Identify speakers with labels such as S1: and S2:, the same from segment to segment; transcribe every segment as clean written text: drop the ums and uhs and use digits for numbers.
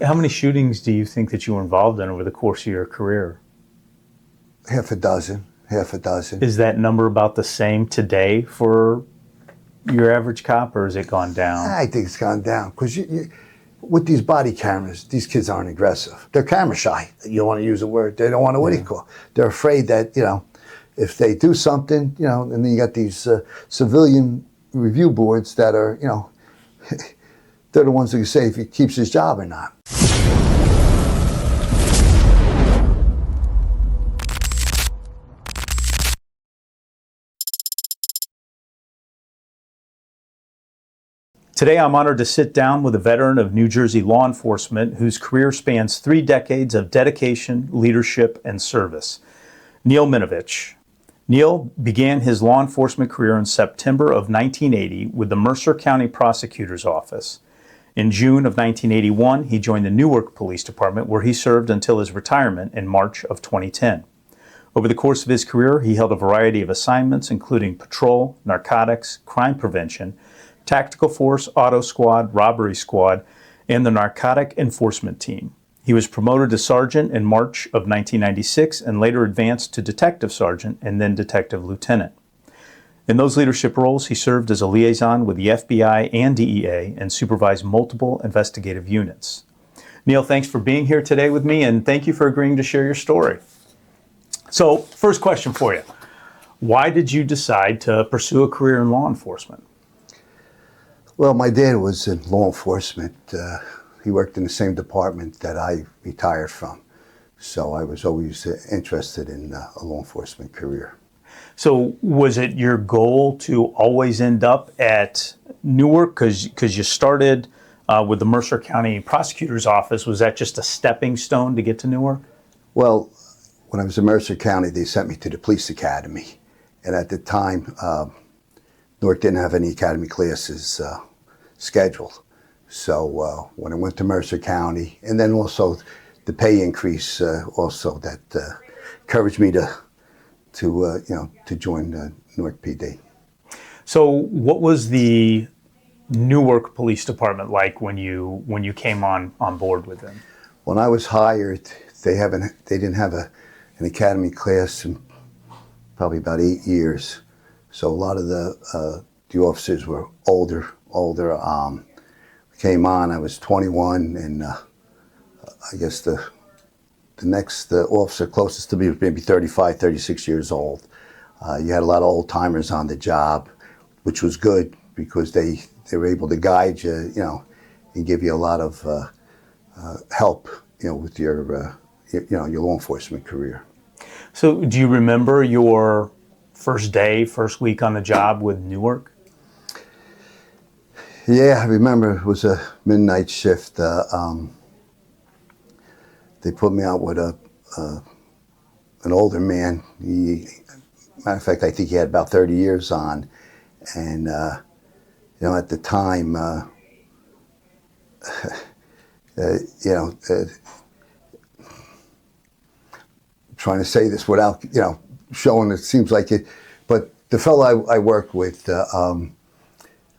S1: How many shootings do you think that you were involved in over the course of your career?
S2: Half a dozen.
S1: Is that number about the same today for your average cop, or has it gone down?
S2: I think it's gone down because with these body cameras, these kids aren't aggressive. They're camera shy. You don't want to use a word. They don't want to, what do you call? They're afraid that, if they do something, and then you got these civilian review boards that are, they're the ones who can say if he keeps his job or not.
S1: Today, I'm honored to sit down with a veteran of New Jersey law enforcement whose career spans 3 decades of dedication, leadership, and service. Neil Minovich. Neil began his law enforcement career in September of 1980 with the Mercer County Prosecutor's Office. In June of 1981, he joined the Newark Police Department, where he served until his retirement in March of 2010. Over the course of his career, he held a variety of assignments, including patrol, narcotics, crime prevention, Tactical Force, Auto Squad, Robbery Squad, and the Narcotic Enforcement Team. He was promoted to sergeant in March of 1996 and later advanced to detective sergeant and then detective lieutenant. In those leadership roles, he served as a liaison with the FBI and DEA and supervised multiple investigative units. Neil, thanks for being here today with me, and thank you for agreeing to share your story. So, first question for you. Why did you decide to pursue a career in law enforcement?
S2: Well, my dad was in law enforcement. He worked in the same department that I retired from. So I was always interested in a law enforcement career.
S1: So was it your goal to always end up at Newark? Because you started with the Mercer County Prosecutor's Office. Was that just a stepping stone to get to Newark?
S2: Well, when I was in Mercer County, they sent me to the police academy. And at the time, Newark didn't have any academy classes scheduled. So when I went to Mercer County, and then also the pay increase also that encouraged me to join Newark P.D.
S1: So what was the Newark Police Department like when you came on board with them?
S2: When I was hired, they didn't have an academy class in probably about 8 years. So a lot of the officers were older. Came on, I was 21, and I guess the next officer closest to me was maybe 35, 36 years old. You had a lot of old timers on the job, which was good because they were able to guide you, and give you a lot of help, with your law enforcement career.
S1: So do you remember your first week on the job with Newark?
S2: Yeah, I remember it was a midnight shift. They put me out with an older man. Matter of fact, I think he had about 30 years on. And, at the time, trying to say this without, showing it seems like it, but the fellow I worked with,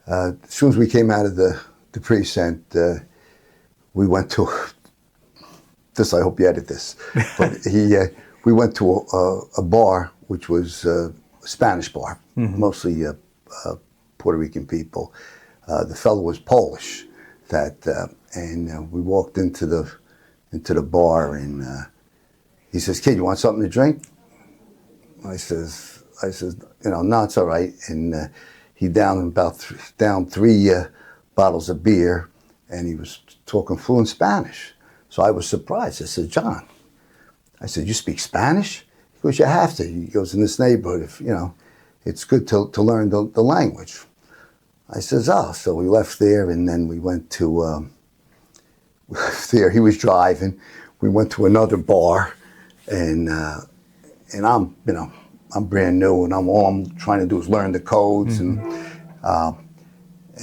S2: as soon as we came out of the precinct, we went to this. I hope you edit this. But we went to a bar, which was a Spanish bar, mostly Puerto Rican people. The fellow was Polish. And we walked into the bar, and he says, "Kid, you want something to drink?" I says, "No, it's all right." And he downed down 3 bottles of beer, and he was talking fluent Spanish. So I was surprised. I said, "John," I said, "you speak Spanish?" He goes, "You have to." He goes, "In this neighborhood, it's good to learn the language." I says, "Oh." So we left there, and then we went to there. He was driving. We went to another bar, and I'm brand new, and all I'm trying to do is learn the codes.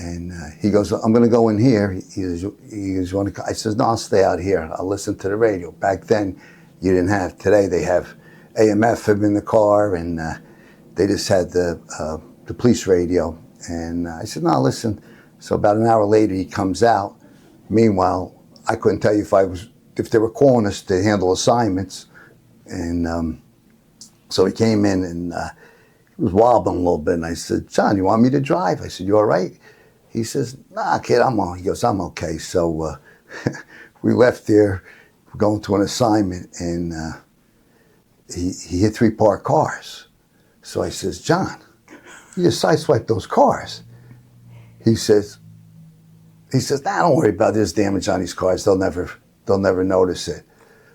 S2: And he goes, "I'm going to go in here." He goes, "You want to?" I says, "No, I'll stay out here. I'll listen to the radio." Back then, you didn't have. Today they have AM/FM in the car, and they just had the police radio. And I said, "No, listen." So about an hour later, he comes out. Meanwhile, I couldn't tell you if they were calling us to handle assignments. And so he came in and he was wobbling a little bit. And I said, John, you want me to drive? I said, you all right? He says, nah, kid, he goes, I'm okay. So we left there, going to an assignment, and he hit 3 parked cars. So I says, John, you just sideswiped those cars. He says, nah, don't worry about it. There's damage on these cars. They'll never notice it.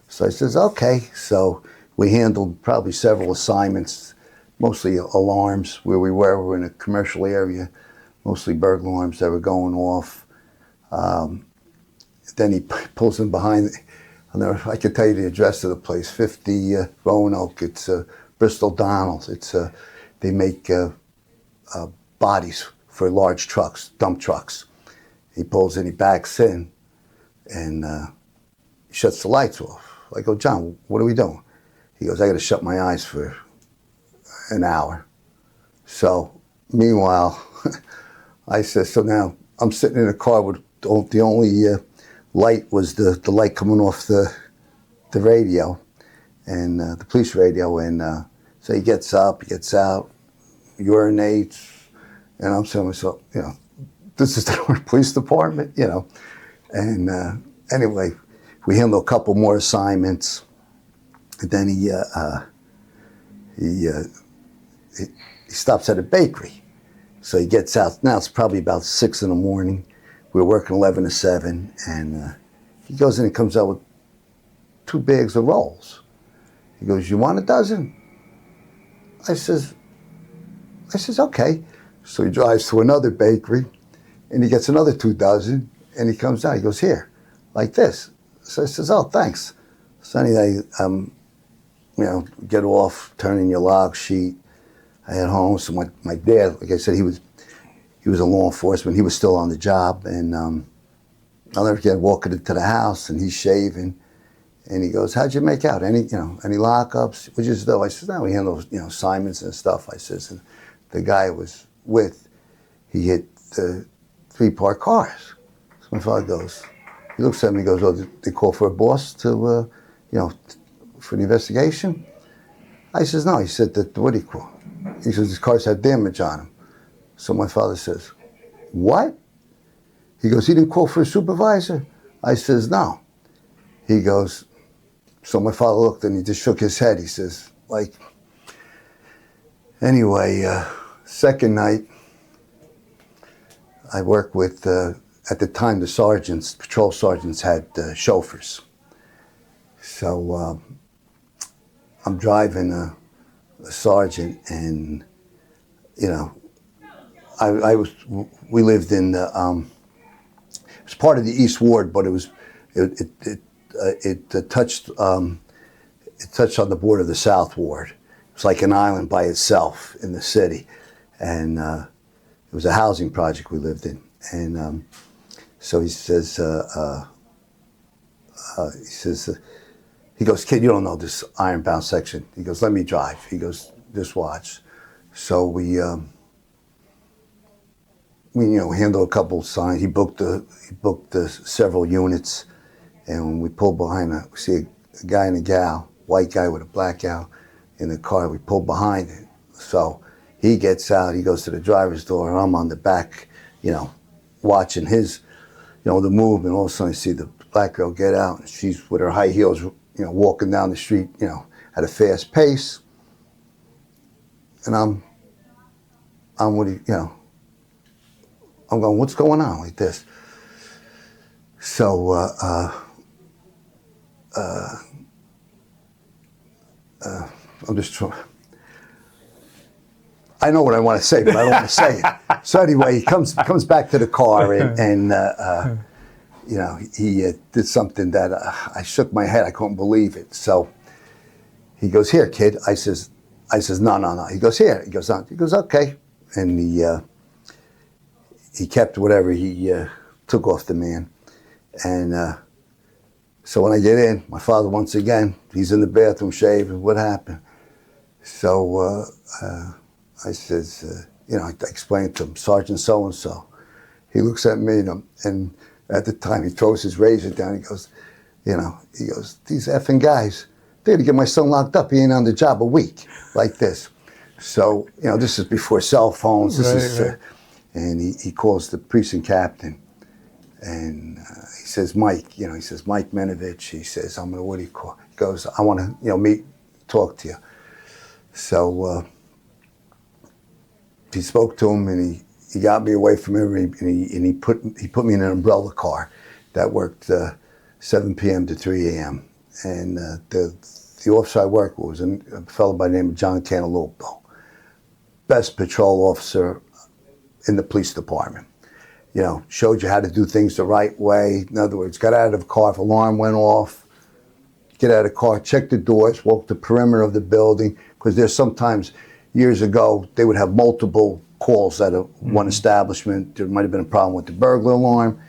S2: So I says, okay. So we handled probably several assignments, mostly alarms where we were. We were in a commercial area, mostly burglar alarms that were going off. Then he pulls in behind. I can tell you the address of the place, 50 Roanoke. It's Bristol Donald's. They make bodies for large trucks, dump trucks. He pulls in, he backs in, and he shuts the lights off. I go, John, what are we doing? He goes, I got to shut my eyes for an hour. So meanwhile, I said, so now I'm sitting in a car with the only light was the light coming off the radio, and the police radio. And so he gets up, he gets out, urinates, and I'm saying to myself, this is the Newark Police Department, And anyway, we handled a couple more assignments, and then he stops at a bakery. So he gets out. Now it's probably about 6 in the morning. We were working 11 to 7, and he goes in and comes out with 2 bags of rolls. He goes, you want a dozen? I says, okay. So he drives to another bakery, and he gets another 2 dozen, and he comes out. He goes, here, like this. So I says, oh, thanks. So anyway, get off, turn in your log sheet. I head home. So my dad, like I said, he was a law enforcement. He was still on the job, and I'll never forget walking into the house, and he's shaving, and he goes, "How'd you make out? Any lockups? What'd you do?" I said, "No, we handle assignments and stuff." I says, and the guy I was with, he hit 3 parked cars. So my father goes, he looks at me, he goes, "Oh, did they call for a boss to, for the investigation?" I says, "No." He said, "What do you call?" He says, "These cars have damage on them." So my father says, "What?" He goes, "He didn't call for a supervisor?" I says, "No." He goes, so my father looked and he just shook his head. He says, anyway, second night, I worked with, at the time, the sergeants, patrol sergeants had chauffeurs. So I'm driving a sergeant, and, we lived in the, it was part of the East Ward, but it touched on the border of the South Ward. It was like an island by itself in the city, and it was a housing project we lived in. And so he says, he goes, "Kid, you don't know this ironbound section." He goes, "Let me drive." He goes, "Just watch." So we handled a couple of signs. He booked several units. And when we pulled behind, we see a guy and a gal, white guy with a black gal in the car. We pulled behind it. So he gets out, he goes to the driver's door, and I'm on the back, watching his, the movement. All of a sudden I see the black girl get out, and she's with her high heels, walking down the street, at a fast pace. And I'm with, I'm going, what's going on like this? So, I'm just trying. I know what I want to say, but I don't want to say it. So anyway, he comes back to the car, and he did something that I shook my head. I couldn't believe it. So he goes, "Here, kid." I says, No. He goes, "Here." He goes, "On." He goes, "Okay." And he kept whatever he took off the man. And so when I get in, my father, once again, he's in the bathroom shaving. "What happened?" So I says, I explained to him, "Sergeant so-and-so." He looks at me, and At the time, he throws his razor down. He goes, these effing guys, they're gonna get my son locked up. He ain't on the job a week like this. So, this is before cell phones. Right. And he calls the precinct captain, and he says, Mike, he says, Mike Minovich. He says, what do you call? He goes, I want to, talk to you. So he spoke to him, and he got me away from everybody, and he put me in an umbrella car that worked 7 p.m. to 3 a.m. And the officer I worked with was a fellow by the name of John Cantaloupe. Best patrol officer in the police department. Showed you how to do things the right way. In other words, got out of the car if alarm went off, get out of the car, check the doors, walk the perimeter of the building, because there's sometimes, years ago, they would have multiple calls at one establishment. There might have been a problem with the burglar alarm.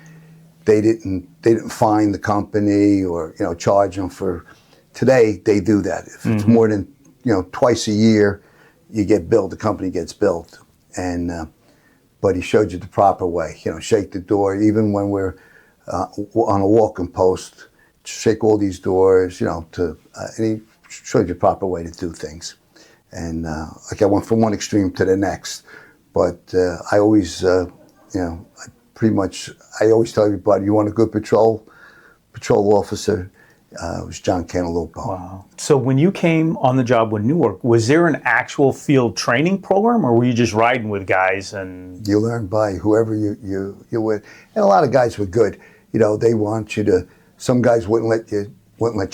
S2: They didn't fine the company or charge them for. Today they do that. If it's more than twice a year, you get billed. The company gets billed, and but he showed you the proper way. Shake the door. Even when we're on a walking post, shake all these doors. And he showed you the proper way to do things. And I went from one extreme to the next. But I always, I always tell everybody, you want a good patrol officer, it was John Cantaloupe.
S1: Wow. So when you came on the job with Newark, was there an actual field training program, or were you just riding with guys? And
S2: you learn by whoever you with. And a lot of guys were good. They want you to, some guys wouldn't let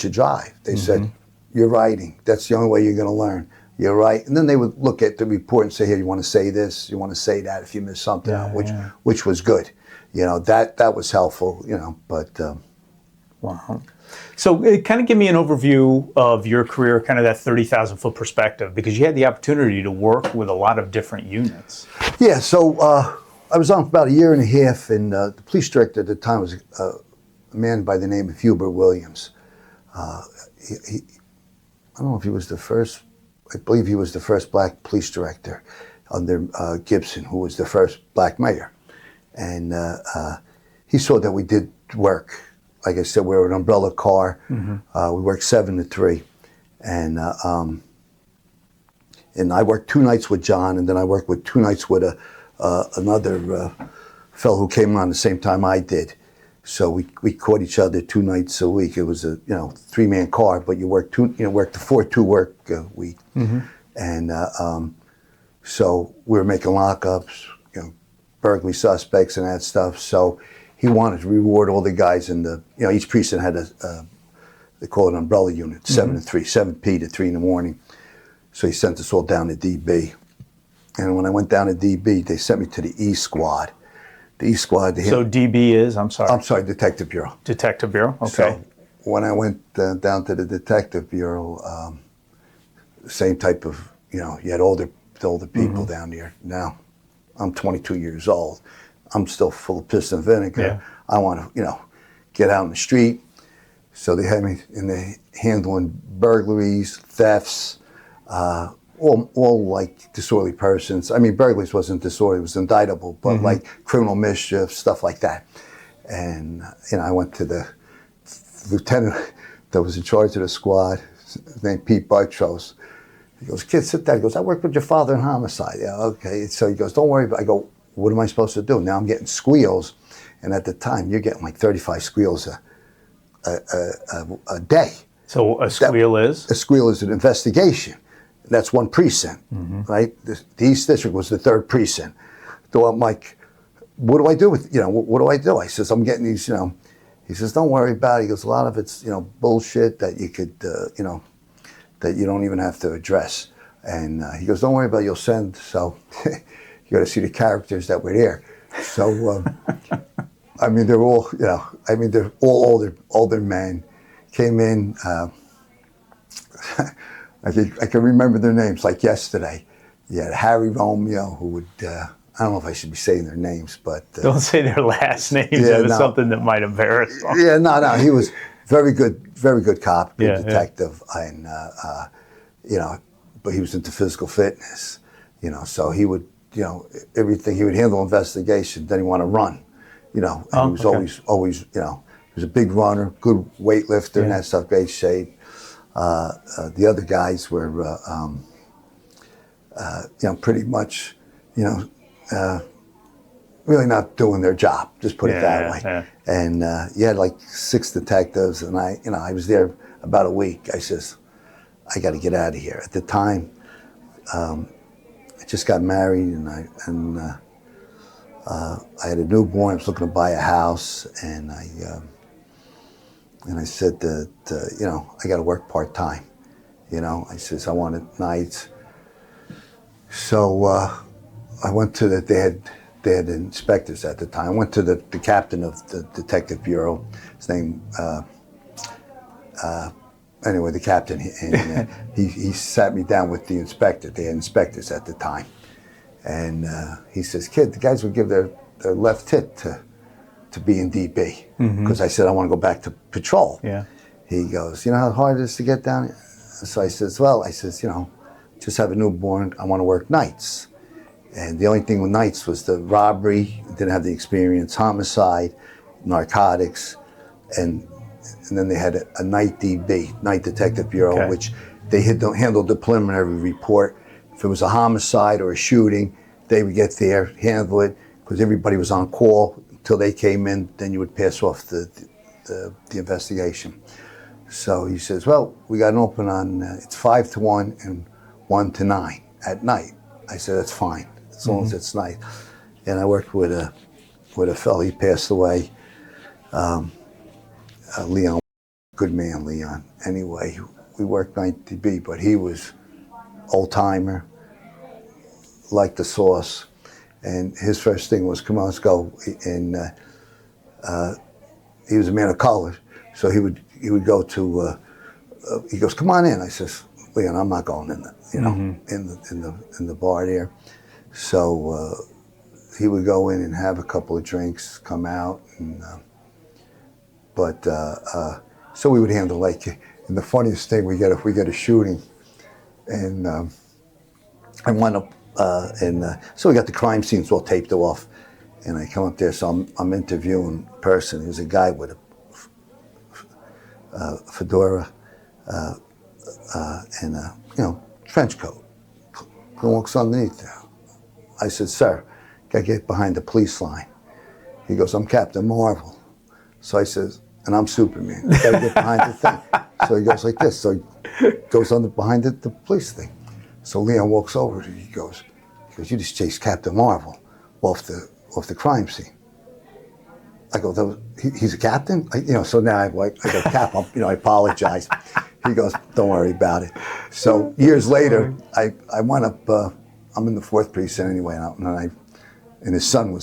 S2: you drive. They said, you're riding. That's the only way you're going to learn. You're right. And then they would look at the report and say, here, you want to say this, you want to say that if you miss something out, which was good. That was helpful, but.
S1: Wow. So kind of give me an overview of your career, kind of that 30,000-foot perspective, because you had the opportunity to work with a lot of different units.
S2: Yeah, so I was on for about a year and a half, and the police director at the time was a man by the name of Hubert Williams. I don't know if he was the first. I believe he was the first black police director under Gibson, who was the first black mayor. And he saw that we did work. Like I said, we were an umbrella car. We worked 7 to 3. And I worked 2 nights with John, and then I worked with 2 nights with another fellow who came on the same time I did. So we caught each other 2 nights a week. It was a 3-man car, but you worked the 4-2 work week. And so we were making lockups, burglary suspects and that stuff. So he wanted to reward all the guys in the each precinct had they call it an umbrella unit, 7 to 3, 7 p to 3 in the morning. So he sent us all down to DB. And when I went down to DB, they sent me to the E Squad. The E Squad.
S1: So DB is, I'm sorry,
S2: Detective Bureau.
S1: Detective Bureau, okay.
S2: So when I went down to the Detective Bureau, same type of, you had older people down there. Now, I'm 22 years old. I'm still full of piss and vinegar.
S1: Yeah.
S2: I want to, get out in the street. So they had me in the handling burglaries, thefts, all like disorderly persons. I mean, burglaries wasn't disorderly, it was indictable, but like criminal mischief, stuff like that. And, I went to the lieutenant that was in charge of the squad, named Pete Bartros. He goes, kid, sit down. He goes, I worked with your father in homicide. Yeah, okay. So he goes, don't worry about it. I go, what am I supposed to do? Now I'm getting squeals. And at the time, you're getting like 35 squeals a day.
S1: So a squeal is?
S2: A squeal is an investigation. That's one precinct, right? The East District was the 3rd precinct. So I'm like, what do I do with, what do I do? I says, I'm getting these, he says, don't worry about it. He goes, a lot of it's, bullshit that you could, that you don't even have to address. And he goes, don't worry about it, you'll send. So you got to see the characters that were there. So, I mean, they're all, they're all older men. Came in, I can remember their names like yesterday. You had Harry Romeo, who would, I don't know if I should be saying their names, but...
S1: don't say their last names. It was something that might embarrass them.
S2: Yeah, no, he was very good cop, good detective, and, but he was into physical fitness, so he would, everything, he would handle investigation, then he want to run, you know, and he was always, you know, he was a big runner, good weightlifter and that stuff, great shape. The other guys were, you know, pretty much, you know, really not doing their job, just put it that way.
S1: Yeah.
S2: And you had like 6 detectives, and I was there about a week. I says, I got to get out of here. At the time, I just got married, and I had a newborn. I was looking to buy a house, and I said that you know, I got to work part time. You know, I says I wanted nights. So I went to they had inspectors at the time. I went to the captain of the detective bureau. His name, anyway, the captain, and he sat me down with the inspector. They had inspectors at the time. And he says, kid, the guys would give their left tit to be in DB. Because I said, I want to go back to patrol.
S1: Yeah.
S2: He goes, you know how hard it is to get down here? So I says, well, you know, just have a newborn. I want to work nights. And the only thing with nights was the robbery, didn't have the experience, homicide, narcotics, and then they had a night DB, Night Detective Bureau, which they handled the preliminary report. If it was a homicide or a shooting, they would get there, handle it, because everybody was on call until they came in, then you would pass off the investigation. So he says, well, we got an open on, it's 5 to 1 and 1 to 9 at night. I said, that's fine, as long as it's night. And I worked with a fellow, he passed away, Leon, good man, Leon. Anyway, we worked night DB, but he was old timer, liked the sauce, and his first thing was, come on, let's go. And he was a man of color, so he would go to, he goes, come on in. I says, Leon, I'm not going in the, you know, in the bar there. So he would go in and have a couple of drinks, come out, and so we would handle, like, and the funniest thing we get, if we get a shooting, and I went up, so we got the crime scenes all taped off, and I come up there, so I'm interviewing a person. There's a guy with a fedora and a, you know, trench coat. Who walks underneath there? I said, sir, gotta get behind the police line. He goes, I'm Captain Marvel. So I says, and I'm Superman. You gotta get behind the thing. So he goes like this. So he goes behind the police thing. So Leon walks over to me. He goes, you just chased Captain Marvel off the crime scene. I go, he's a captain? You know, so now I go, Cap, you know, I apologize. He goes, don't worry about it. So years later, I went up, I'm in the 4th precinct anyway, and his son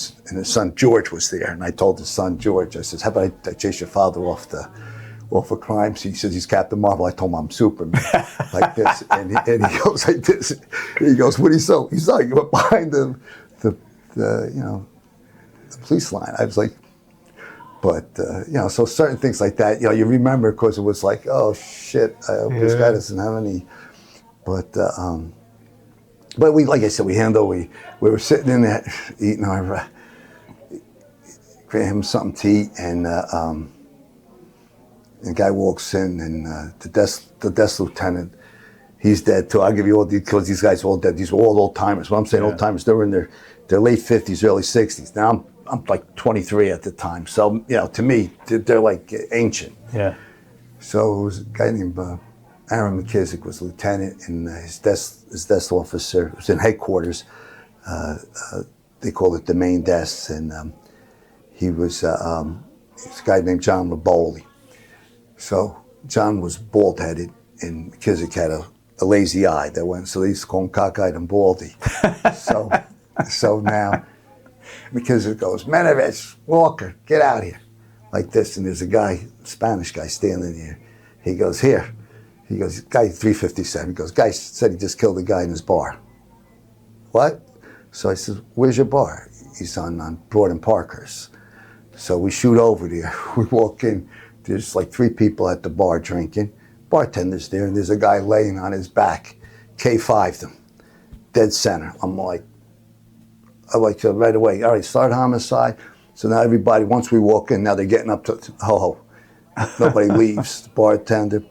S2: George was there, and I told his son George, I says, how about I chase your father off a crime scene? He says, he's Captain Marvel. I told him I'm Superman, like this, and he goes like this. He goes, what do you say? He's like, you went behind the you know, the police line. I was like, but you know, so certain things like that, you know, you remember because it was like, oh shit, I hope this guy doesn't have any, but we, like I said, we were sitting in there eating our, him something to eat, and the guy walks in, and the desk lieutenant, he's dead too. I'll give you all the, because these guys are all dead. These were all old timers. When I'm saying old timers, they were in their late 50s, early 60s. Now I'm like 23 at the time. So, you know, to me, they're like ancient.
S1: Yeah.
S2: So it was a guy named Aaron McKissick was lieutenant, and his desk officer was in headquarters. They called it the main desk, and he was a guy named John Rabolli. So John was bald-headed, and McKissick had a lazy eye that went, so they used to call him Cockeyed and Baldy. So now McKissick goes, Minovich, Walker, get out here, like this, and there's a guy, Spanish guy, standing here. He goes, here. He goes, guy 357. He goes, guy said he just killed a guy in his bar. What? So I said, where's your bar? He's on Broad and Parkhurst. So we shoot over there. We walk in. There's like 3 people at the bar drinking. Bartender's there, and there's a guy laying on his back. K5'd him, dead center. I'm like right away, all right, start homicide. So now everybody, once we walk in, now they're getting up to ho. Nobody leaves. The bartender.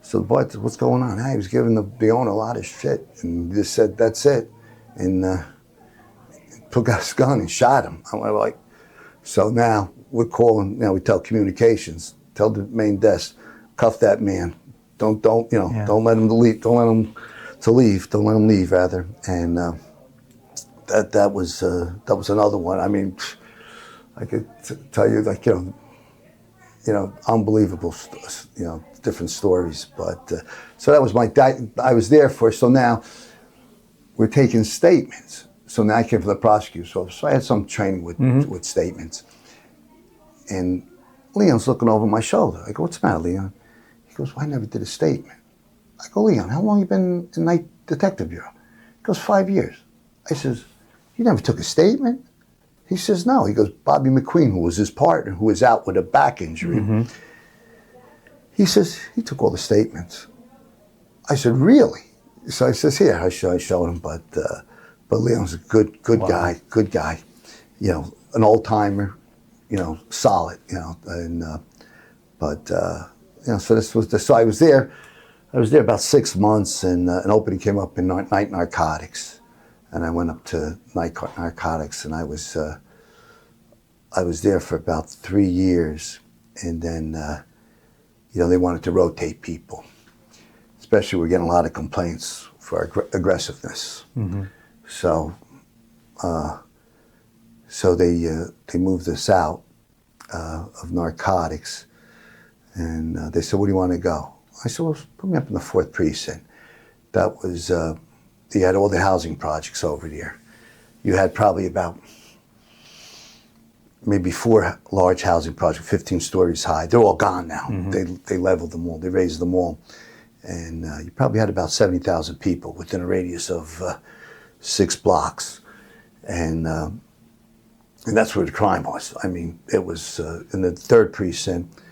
S2: So the bartender, what's going on? Hey, he was giving the owner a lot of shit, and he just said, that's it. And took out his gun and shot him. I'm like, so now we're calling, we tell communications, tell the main desk, cuff that man. Don't let him leave. Don't let him leave rather. And that was another one. I mean, I could tell you, like, unbelievable, different stories. But so that was I was there for. So now we're taking statements. So now I came from the prosecutor's office. So I had some training with statements. And Leon's looking over my shoulder. I go, what's the matter, Leon? He goes, well, I never did a statement. I go, Leon, how long you been in Night Detective Bureau? He goes, 5 years. I says, you never took a statement? He says, no. He goes, Bobby McQueen, who was his partner, who was out with a back injury, he says, he took all the statements. I said, really? So I says, here, I showed him, but Leon's a good guy, an old timer, solid, and so this was so I was there about 6 months, and an opening came up in Night Narcotics, and I went up to Night Narcotics, and I was there for about 3 years, and then they wanted to rotate people, especially we're getting a lot of complaints for our aggressiveness. So they moved us out of narcotics, and they said, where do you want to go? I said, well, put me up in the 4th Precinct. That was, you had all the housing projects over there. You had probably about maybe 4 large housing projects, 15 stories high. They're all gone now. They leveled them all, they raised them all. And you probably had about 70,000 people within a radius of 6 blocks. And that's where the crime was. I mean, it was in the 3rd Precinct,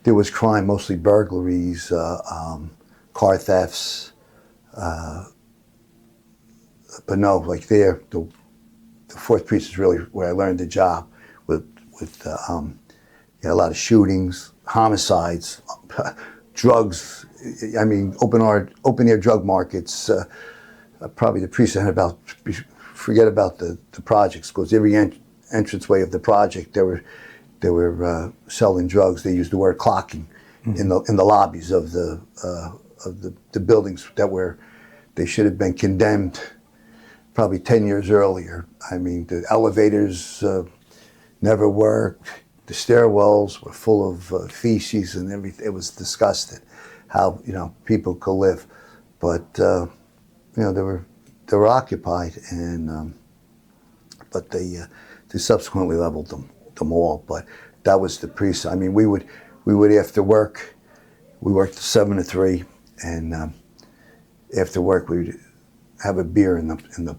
S2: there was crime, mostly burglaries, car thefts. But no, like there, the 4th Precinct is really where I learned the job with a lot of shootings, homicides, drugs. I mean, open air drug markets. Probably the precinct had about, forget about the projects, because every entranceway of the project, they were selling drugs. They used the word clocking in the lobbies of the buildings they should have been condemned probably 10 years earlier. I mean, the elevators never worked. The stairwells were full of feces and everything. It was disgusting how people could live, but they were occupied, and but they subsequently leveled them all. But that was the precinct. I mean, we would after work, we worked 7 to 3, and after work we'd have a beer in the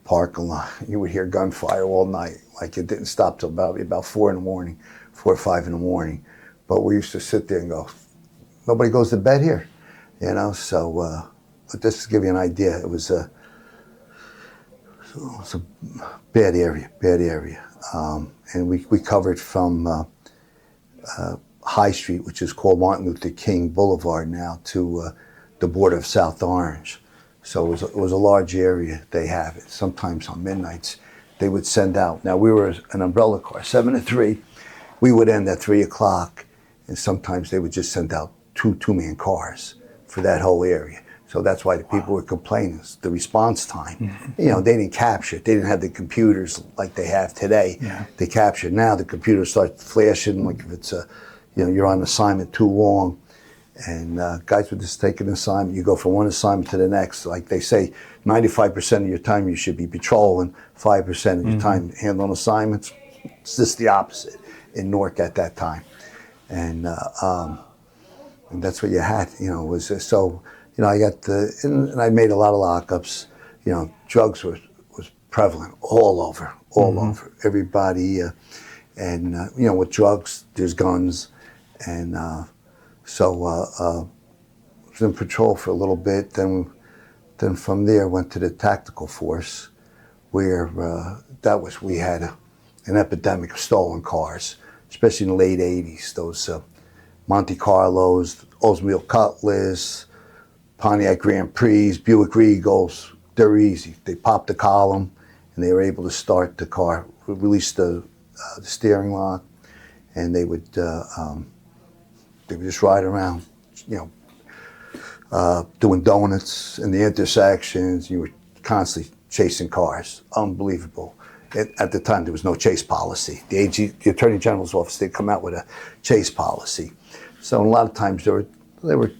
S2: parking lot. You would hear gunfire all night, like it didn't stop till about 4 in the morning, 4 or 5 in the morning. But we used to sit there and go, nobody goes to bed here, So, but just to give you an idea, it was a bad area, and we covered from High Street, which is called Martin Luther King Boulevard now, to the border of South Orange. So it was a large area. They have it. Sometimes on midnights, they would send out. Now we were an umbrella car, 7 to 3. We would end at 3 o'clock, and sometimes they would just send out two-man cars for that whole area. So that's why the people were complaining, the response time. They didn't capture it. They didn't have the computers like they have today. They capture. Now the computers start flashing, like if it's you're on assignment too long. And guys would just take an assignment. You go from one assignment to the next. Like they say, 95% of your time you should be patrolling, 5% of your time handling assignments. It's just the opposite in Newark at that time. And that's what you had, was so, I got and I made a lot of lockups. Drugs was prevalent all over. Everybody, and with drugs, there's guns. And so I was in patrol for a little bit. Then from there, went to the tactical force, where we had an epidemic of stolen cars, especially in the late 80s. Those Monte Carlos, Oldsmobile Cutlass, Pontiac Grand Prix, Buick Regals, they're easy. They popped the column and they were able to start the car, release the steering lock, and they would just ride around, doing donuts in the intersections. You were constantly chasing cars. Unbelievable. At the time, there was no chase policy. The Attorney General's office, they'd come out with a chase policy. So a lot of times they were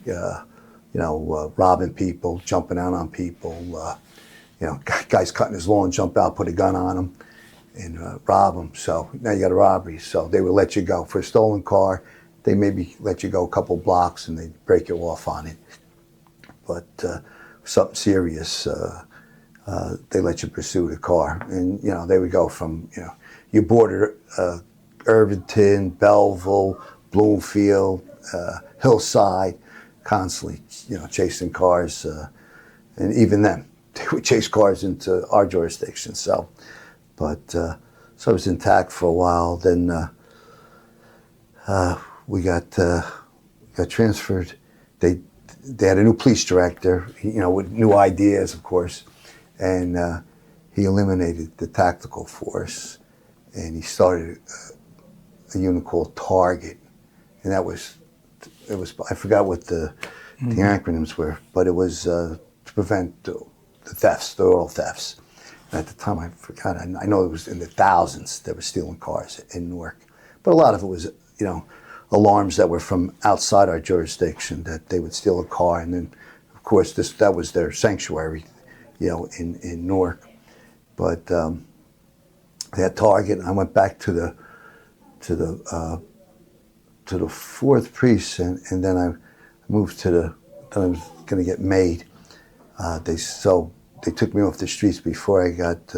S2: robbing people, jumping out on people. Guys cutting his lawn, jump out, put a gun on them, and rob them. So now you got a robbery. So they would let you go for a stolen car. They maybe let you go a couple blocks and they'd break you off on it. But something serious, they let you pursue the car. And, they would go from, you boarded Irvington, Belleville, Bloomfield, Hillside, constantly, chasing cars. And even then, they would chase cars into our jurisdiction. So I was intact for a while. Then we got transferred. They had a new police director, with new ideas, of course, and he eliminated the tactical force, and he started a unit called Target, and it was I forgot what the acronyms were, but it was to prevent the thefts, the auto thefts. And at the time, I forgot. I know it was in the thousands that were stealing cars in Newark, but a lot of it was, alarms that were from outside our jurisdiction, that they would steal a car, and then, of course, that was their sanctuary, in Newark. But they had Target, and I went back to the 4th precinct, and then I moved then I was going to get made. They took me off the streets before I got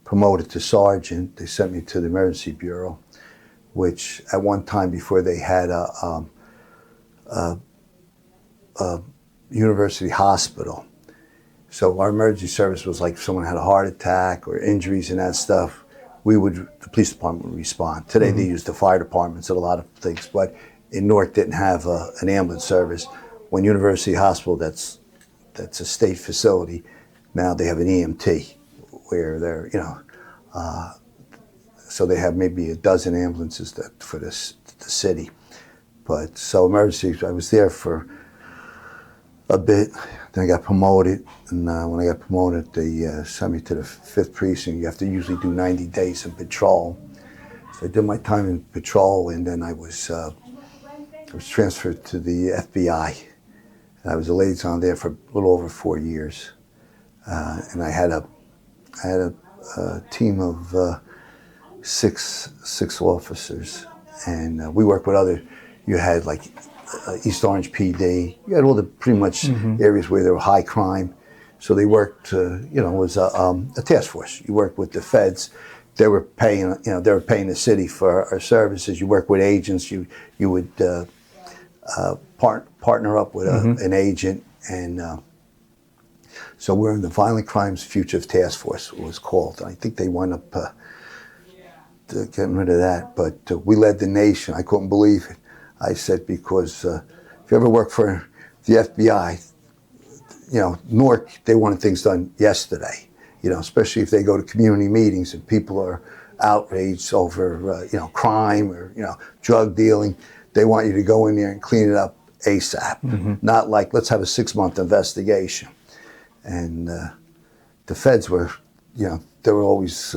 S2: promoted to sergeant. They sent me to the emergency bureau, which at one time before they had a university hospital. So our emergency service was like if someone had a heart attack or injuries and that stuff, the police department would respond. Today they use the fire departments at a lot of things, but in Newark didn't have an ambulance service. When University Hospital, that's a state facility, now they have an EMT where they're, so they have maybe a dozen ambulances for the city. But so emergency, I was there for a bit. Then I got promoted, and when I got promoted, they sent me to the 5th precinct. You have to usually do 90 days in patrol. So I did my time in patrol, and then I was transferred to the FBI. And I was a liaison there for a little over 4 years, and I had a team of 6 officers, and we worked with other. You had like East Orange P.D. You had all the pretty much areas where there were high crime, so they worked. It was a task force. You worked with the feds. They were paying. They were paying the city for our services. You work with agents. You would partner up with an agent, and so we're in the Violent Crimes Fugitive Task Force. It was called. I think they wound up getting rid of that, but we led the nation. I couldn't believe it. I said, because if you ever work for the FBI, Newark, they wanted things done yesterday, especially if they go to community meetings and people are outraged over, crime or, drug dealing. They want you to go in there and clean it up ASAP, not like, let's have a 6-month investigation. And the feds were, they were always,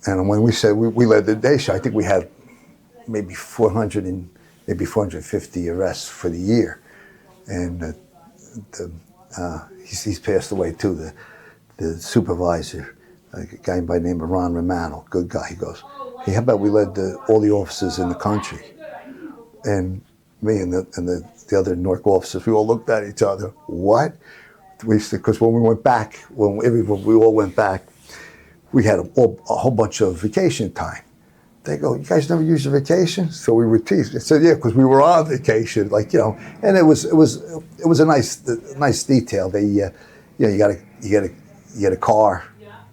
S2: and when we said we led the nation, I think we had maybe 400 and maybe 450 arrests for the year. And he's passed away too, the supervisor, a guy by the name of Ron Romano, good guy. He goes, hey, how about we led all the officers in the country? And me and the other Newark officers, we all looked at each other. What? Because when we went back, when we all went back, we had a whole bunch of vacation time. They go, you guys never use your vacation? So we would tease. I said, yeah, because we were on vacation, and it was a nice detail. They, you got a car,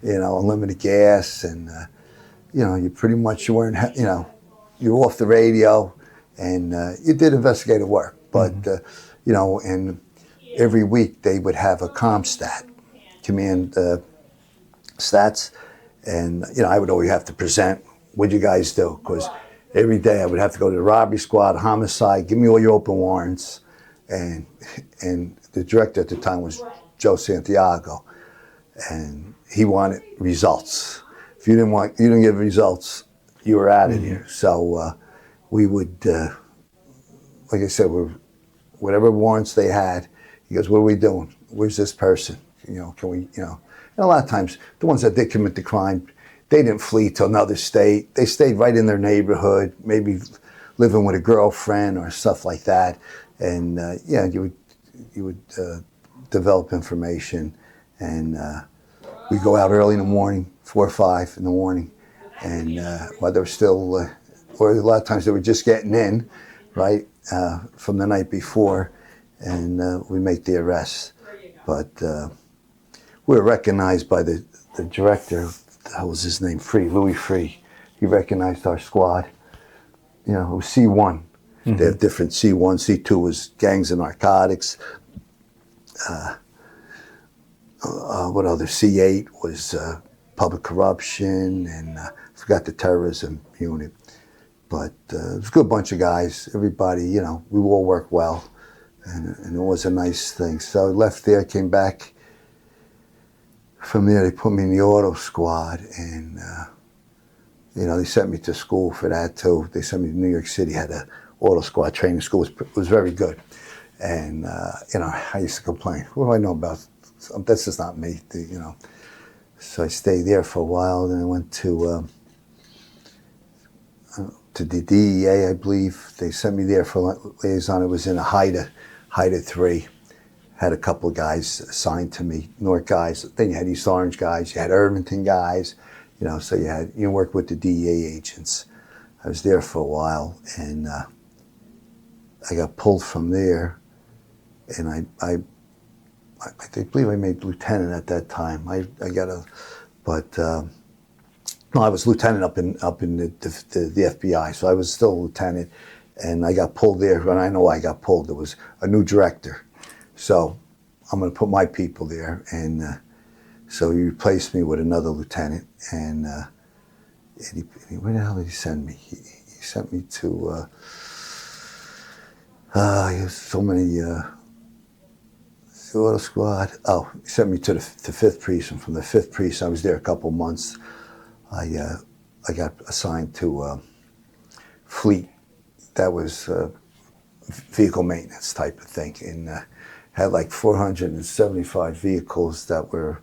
S2: unlimited gas, and you pretty much you weren't, you were off the radio, and you did investigative work. But and every week they would have a ComStat, command stats, and I would always have to present. What'd you guys do? Because every day I would have to go to the Robbery Squad, homicide, give me all your open warrants, and the director at the time was Joe Santiago, and he wanted results. If you didn't give results, you were out of here. So we would, like I said, whatever warrants they had, he goes, "What are we doing? Where's this person? Can we, And a lot of times, the ones that did commit the crime, they didn't flee to another state. They stayed right in their neighborhood, maybe living with a girlfriend or stuff like that. And you would develop information, and we go out early in the morning, 4 or 5 in the morning, and while they were still, or a lot of times they were just getting in, right, from the night before, and we make the arrests. But we were recognized by the director. That was his name, Louis Free. He recognized our squad. It was C1. They have different C1. C2 was gangs and narcotics. What other? C8 was public corruption, and I forgot the terrorism unit. But it was a good bunch of guys. Everybody, we all worked well, and it was a nice thing. So I left there, came back. From there, they put me in the auto squad, and they sent me to school for that too. They sent me to New York City, had a auto squad training school. It was very good, and I used to complain. What do I know about? That's just not me, So I stayed there for a while. Then I went to the DEA, I believe. They sent me there for liaison. It was in a HIDA 3. Had a couple of guys assigned to me, Newark guys. Then you had East Orange guys, you had Irvington guys, so you worked with the DEA agents. I was there for a while, and I got pulled from there, and I believe I made lieutenant at that time. I was lieutenant up in the FBI, so I was still a lieutenant, and I got pulled there. And I know I got pulled. There was a new director. So I'm going to put my people there, and so he replaced me with another lieutenant. And where the hell did he send me? He sent me to so many auto squad. Oh, he sent me to the 5th Precinct. From the 5th Precinct, I was there a couple months. I got assigned to fleet. That was vehicle maintenance type of thing, and had like 475 vehicles that were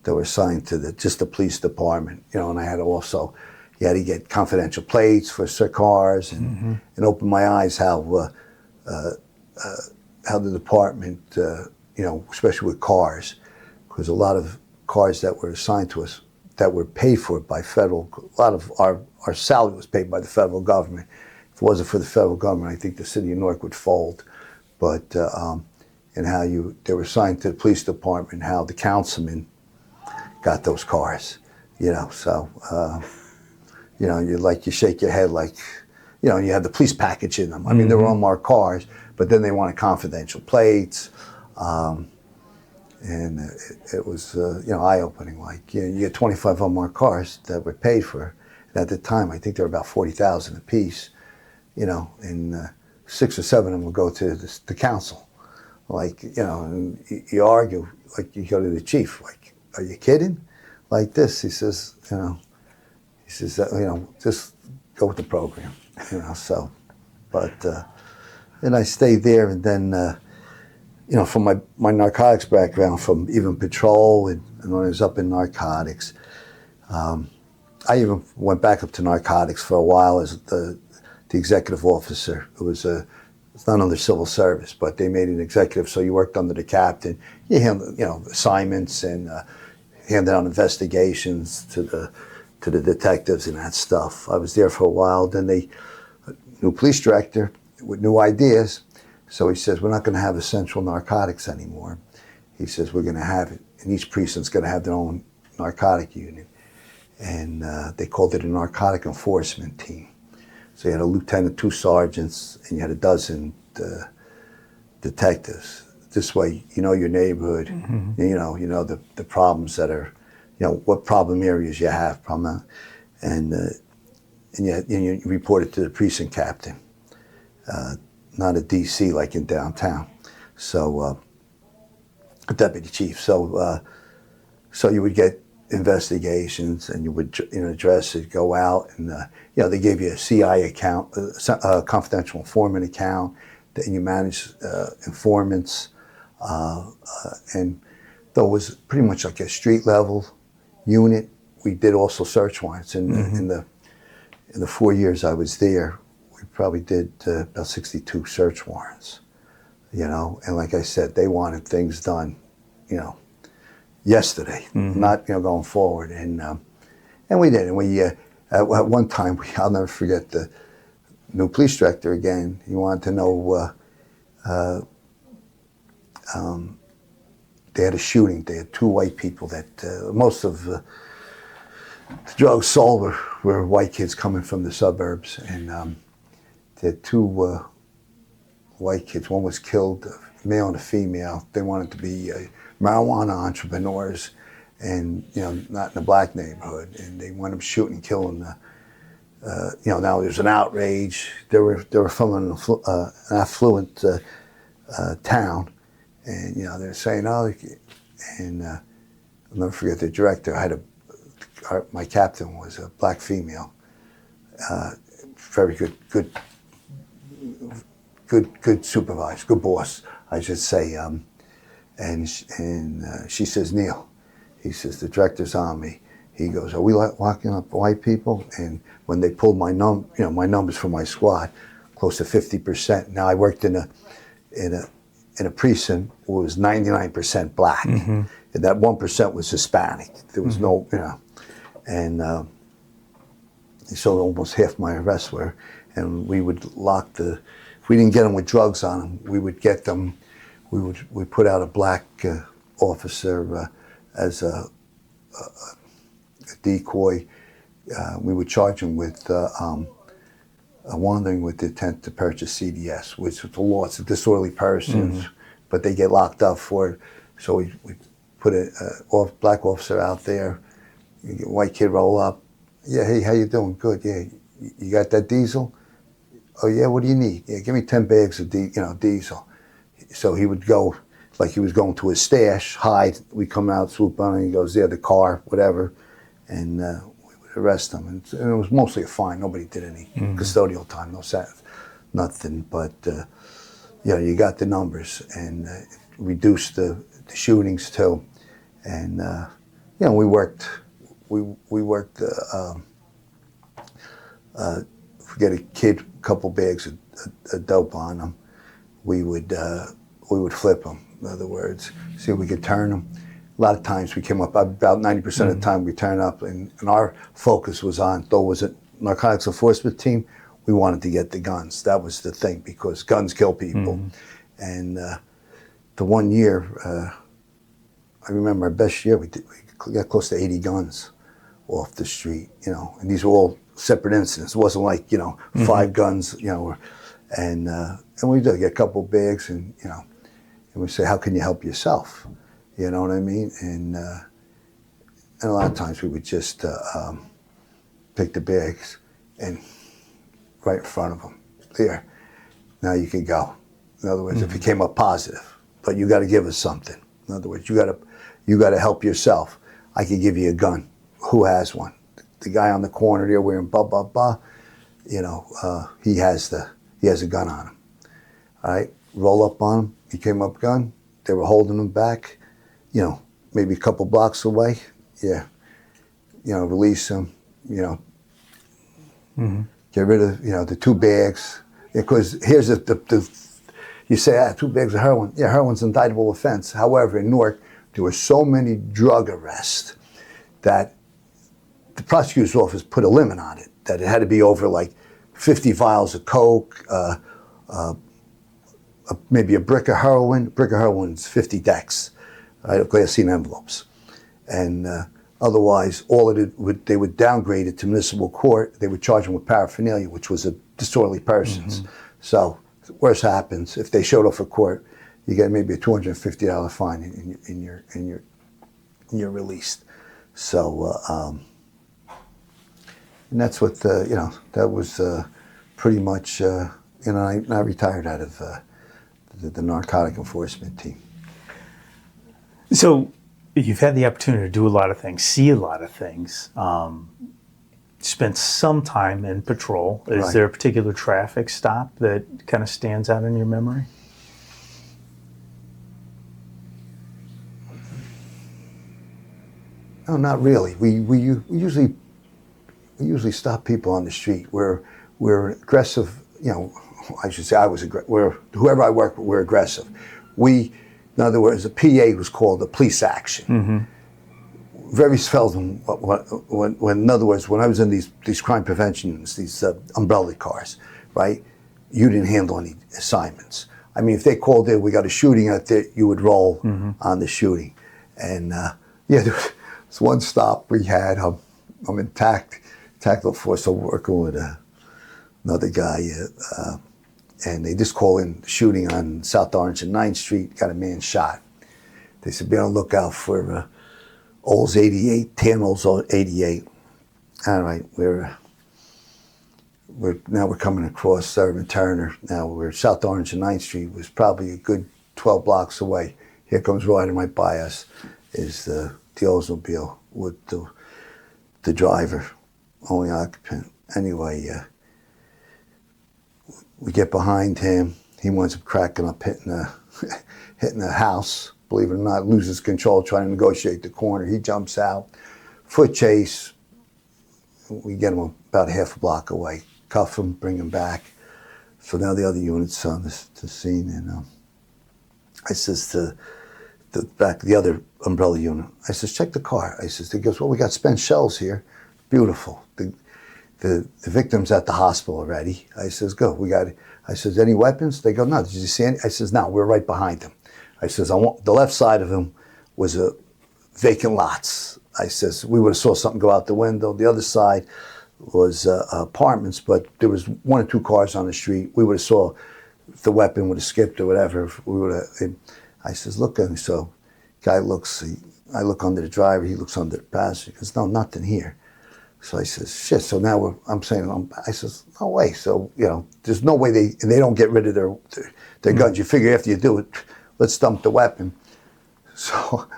S2: assigned to just the police department, and I had also, you had to get confidential plates for cars, and open my eyes how the department, especially with cars, because a lot of cars that were assigned to us that were paid for by federal, a lot of our salary was paid by the federal government. If it wasn't for the federal government, I think the city of Newark would fold. But and how they were assigned to the police department, how the councilman got those cars, so you shake your head like, you have the police package in them. I mean, they were unmarked cars, but then they wanted confidential plates, and it was eye-opening. Like, you get 25 unmarked cars that were paid for, and at the time I think they were about 40,000 apiece, and 6 or 7 of them would go to the council. Like, and you argue, like you go to the chief, like, are you kidding? Like this, he says, just go with the program, so, but, and I stayed there, and then, from my narcotics background, from even patrol, and when I was up in narcotics, I even went back up to narcotics for a while as the executive officer. It's not under civil service, but they made an executive, so you worked under the captain. You handled, assignments, and handed out investigations to the detectives and that stuff. I was there for a while. Then new police director with new ideas. So he says, we're not going to have a central narcotics anymore. He says, we're going to have it, and each precinct's going to have their own narcotic unit, and they called it a narcotic enforcement team. So you had a lieutenant, 2 sergeants, and you had a dozen detectives. This way, you know your neighborhood, you know the problems that are, what problem areas you have, and you report it to the precinct captain, not a DC like in downtown. So a deputy chief. So you would get investigations, and you would address it, go out, and they gave you a CI account, a confidential informant account, that you manage informants, and though it was pretty much like a street level unit, we did also search warrants. In the 4 years I was there, we probably did about 62 search warrants. And like I said, they wanted things done, yesterday, not going forward, and we did. And we at one time, I'll never forget the new police director again. He wanted to know. They had a shooting. They had 2 white people that most of the drugs sold were white kids coming from the suburbs, and they had 2 white kids. One was killed, a male and a female. They wanted to be marijuana entrepreneurs, and not in a black neighborhood. And they wound up shooting and killing now there's an outrage. They were from an affluent town, and they're saying, and I'll never forget the director. My captain was a black female, very good supervisor, good boss, I should say. And she says, Neil, he says, the director's on me. He goes, are we locking up white people? And when they pulled my numbers for my squad, close to 50%. Now I worked in a precinct where it was 99% black, and that 1% was Hispanic. There was no, and so almost half my arrests were. And we would lock if we didn't get them with drugs on them, we would get them. We put out a black officer as a decoy. We would charge him with wandering with the intent to purchase CDS, which was the law. It's a disorderly persons, but they get locked up for it. So we put a black officer out there. You get a white kid roll up. Yeah, hey, how you doing? Good. Yeah, you got that diesel? Oh yeah, what do you need? Yeah, give me 10 bags of diesel. So he would go like he was going to his stash, hide. We come out, swoop on, and he goes, yeah, the car, whatever, and we would arrest him. And it was mostly a fine. Nobody did any custodial time, no sentence, nothing. But you got the numbers, and reduced the shootings too. And we worked. If we get a kid, a couple bags of dope on them, we would flip them. In other words, see if we could turn them. A lot of times we came up, about 90% of the time we turn up, and our focus was on, though it was a narcotics enforcement team, we wanted to get the guns. That was the thing, because guns kill people. And the 1 year, I remember our best year, we got close to 80 guns off the street, and these were all separate incidents. It wasn't like, 5 guns, and we did get a couple bags, and we say, how can you help yourself? You know what I mean? And a lot of times we would just pick the bags and right in front of them. There, now you can go. In other words, if it came up positive, but you got to give us something. In other words, you got to help yourself. I can give you a gun. Who has one? The guy on the corner there wearing blah blah blah. He has a gun on him. All right, roll up on him. He came up gun. They were holding him back. Maybe a couple blocks away. Yeah. Release him. Get rid of the 2 bags. Because here's the you say 2 bags of heroin. Yeah, heroin's an indictable offense. However, in Newark, there were so many drug arrests that the prosecutor's office put a limit on it, that it had to be over like 50 vials of coke, maybe a brick of heroin. A brick of heroin's 50 decks, right, of glassine envelopes. And Otherwise, they would downgrade it to municipal court. They would charge them with paraphernalia, which was a disorderly persons.
S1: Mm-hmm.
S2: So, worst happens if they showed up for court, you get maybe a $250 fine, and you're released. So, and that's what that was pretty much. I retired out of the narcotic enforcement team.
S1: So you've had the opportunity to do a lot of things, see a lot of things. Spent some time in patrol. Is
S2: Right.
S1: there a particular traffic stop that kind of stands out in your memory?
S2: No, not really. We usually stop people on the street. We're aggressive. I should say I was aggressive. Whoever I work with, we're aggressive. In other words, a PA was called a police action.
S1: Mm-hmm.
S2: Very seldom. In other words, when I was in these crime prevention units, these umbrella cars, right? You didn't handle any assignments. I mean, if they called in, we got a shooting out there, you would roll on the shooting. And there was one stop we had. I'm in tactical force, so working with another guy, and they just call in shooting on South Orange and 9th Street. Got a man shot. They said, be on the lookout for Olds 88, 10 Olds 88. All right, we're coming across 3rd and Turner. Now we're South Orange and 9th Street was probably a good 12 blocks away. Here comes riding right by us is the Oldsmobile with the driver, only occupant. Anyway, we get behind him. He winds up cracking up, hitting a house. Believe it or not, loses control, trying to negotiate the corner. He jumps out. Foot chase. We get him about half a block away. Cuff him, bring him back. So now the other unit's on the scene, and I says to the other umbrella unit, I says, check the car. I says, he goes, well, we got spent shells here. Beautiful. The victim's at the hospital already. I says, go, we got it. I says, any weapons? They go, no, did you see any? I says, no, we're right behind him. I says, the left side of him was vacant lots. I says, we would have saw something go out the window. The other side was apartments, but there was 1 or 2 cars on the street. We would have saw if the weapon would have skipped or whatever. We would have. I says, look, and so guy looks. I look under the driver. He looks under the passenger. He goes, no, nothing here. So I says, shit. So now I says, no way. So there's no way they don't get rid of their guns. You figure after you do it, let's dump the weapon. So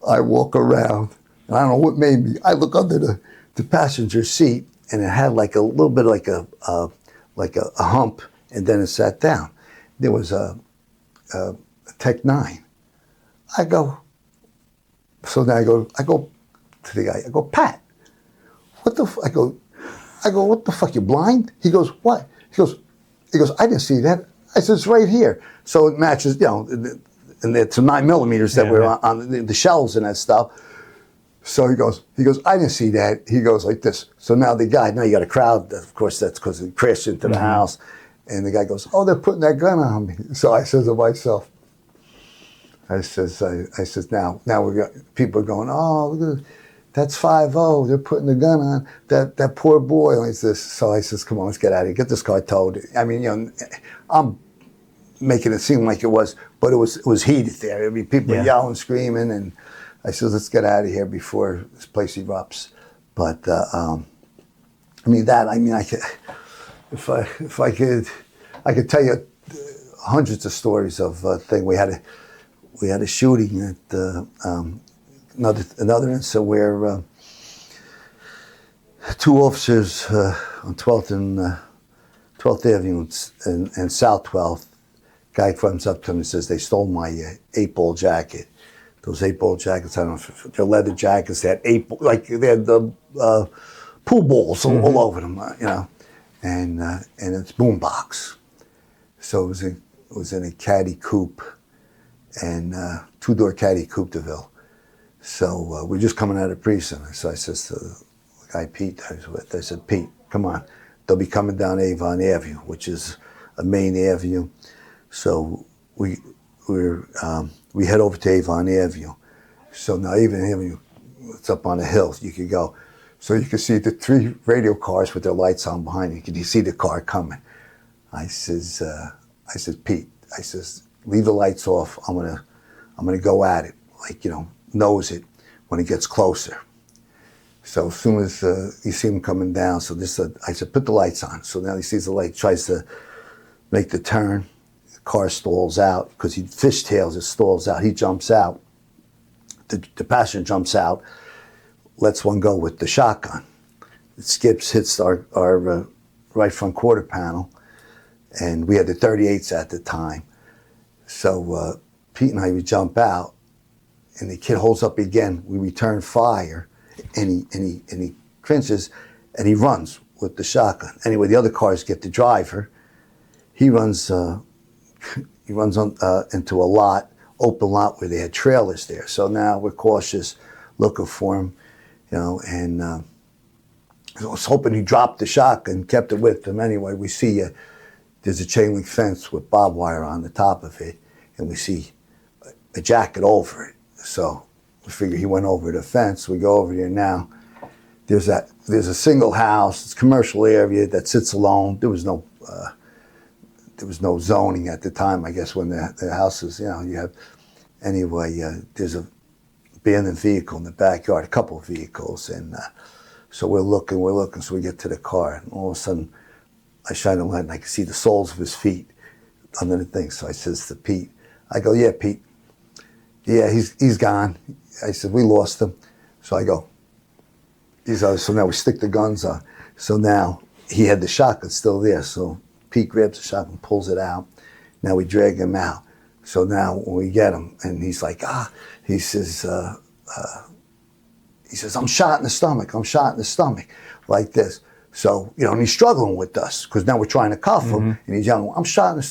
S2: I walk around, and I don't know what made me. I look under the passenger seat, and it had like a little bit like a hump, and then it sat down. There was a TEC-9. I go. So now I go to the guy. I go, Pat. What the? I go. What the fuck? You blind? He goes, what? He goes. I didn't see that. I said, it's right here. So it matches, and it's 9 millimeters that were on the shelves and that stuff. So he goes, I didn't see that. He goes like this. So now you got a crowd. Of course, that's because he crashed into the house. And the guy goes, oh, they're putting that gun on me. So I says to myself, I says, now we got people are going, oh, look at that's 5-0. They're putting the gun on that poor boy. Like this. So I says, come on, let's get out of here. Get this car towed. I mean, I'm making it seem like it was, but it was heated there. I mean, people were yelling, screaming, and I says, let's get out of here before this place erupts. But I could, if I could tell you hundreds of stories of things. We had a shooting at another incident where 2 officers on 12th and 12th Avenue and South 12th. Guy comes up to him and says, they stole my 8-ball jacket. Those 8-ball jackets, I don't know if they're leather jackets, they had they had the pool balls all over them, and it's boombox. So it was in a caddy coupe, and 2-door caddy coupe de ville. So we're just coming out of precinct. So I says to the guy Pete I was with, I said, Pete, come on. They'll be coming down Avon Avenue, which is a main avenue. So we head over to Avon Avenue. So now Avon Avenue, It's up on a hill. You could go. So you could see the 3 radio cars with their lights on behind you. You see the car coming. I says, Pete, I says, leave the lights off. I'm gonna go at it, like, nose it when it gets closer. So as soon as you see him coming down, I said, put the lights on. So now he sees the light, tries to make the turn. The car stalls out because he fishtails, it stalls out. He jumps out. The passenger jumps out, lets one go with the shotgun. It skips, hits our right front quarter panel, and we had the 38s at the time. So Pete and I would jump out, and the kid holds up again. We return fire, and he cringes, and he runs with the shotgun. Anyway, the other cars get the driver. He runs into a lot, open lot where they had trailers there. So now we're cautious, looking for him, and I was hoping he dropped the shotgun, kept it with him. Anyway, we see there's a chain link fence with barbed wire on the top of it, and we see a jacket over it. So we figure he went over the fence. We go over there now. There's a single house, it's a commercial area that sits alone. There was no zoning at the time, I guess, when the houses, you have. Anyway, there's a abandoned vehicle in the backyard, a couple of vehicles, and so we're looking, so we get to the car, and all of a sudden, I shine a light, and I can see the soles of his feet under the thing. So I says to Pete, I go, yeah, Pete, yeah, he's gone. I said, we lost him. So I go, so now we stick the guns on. So now he had the shotgun still there, so Pete grabs the shotgun, pulls it out. Now we drag him out. So now when we get him, and he's like, he says, I'm shot in the stomach, like this. So, and he's struggling with us, because now we're trying to cuff him, and he's yelling, I'm shot in the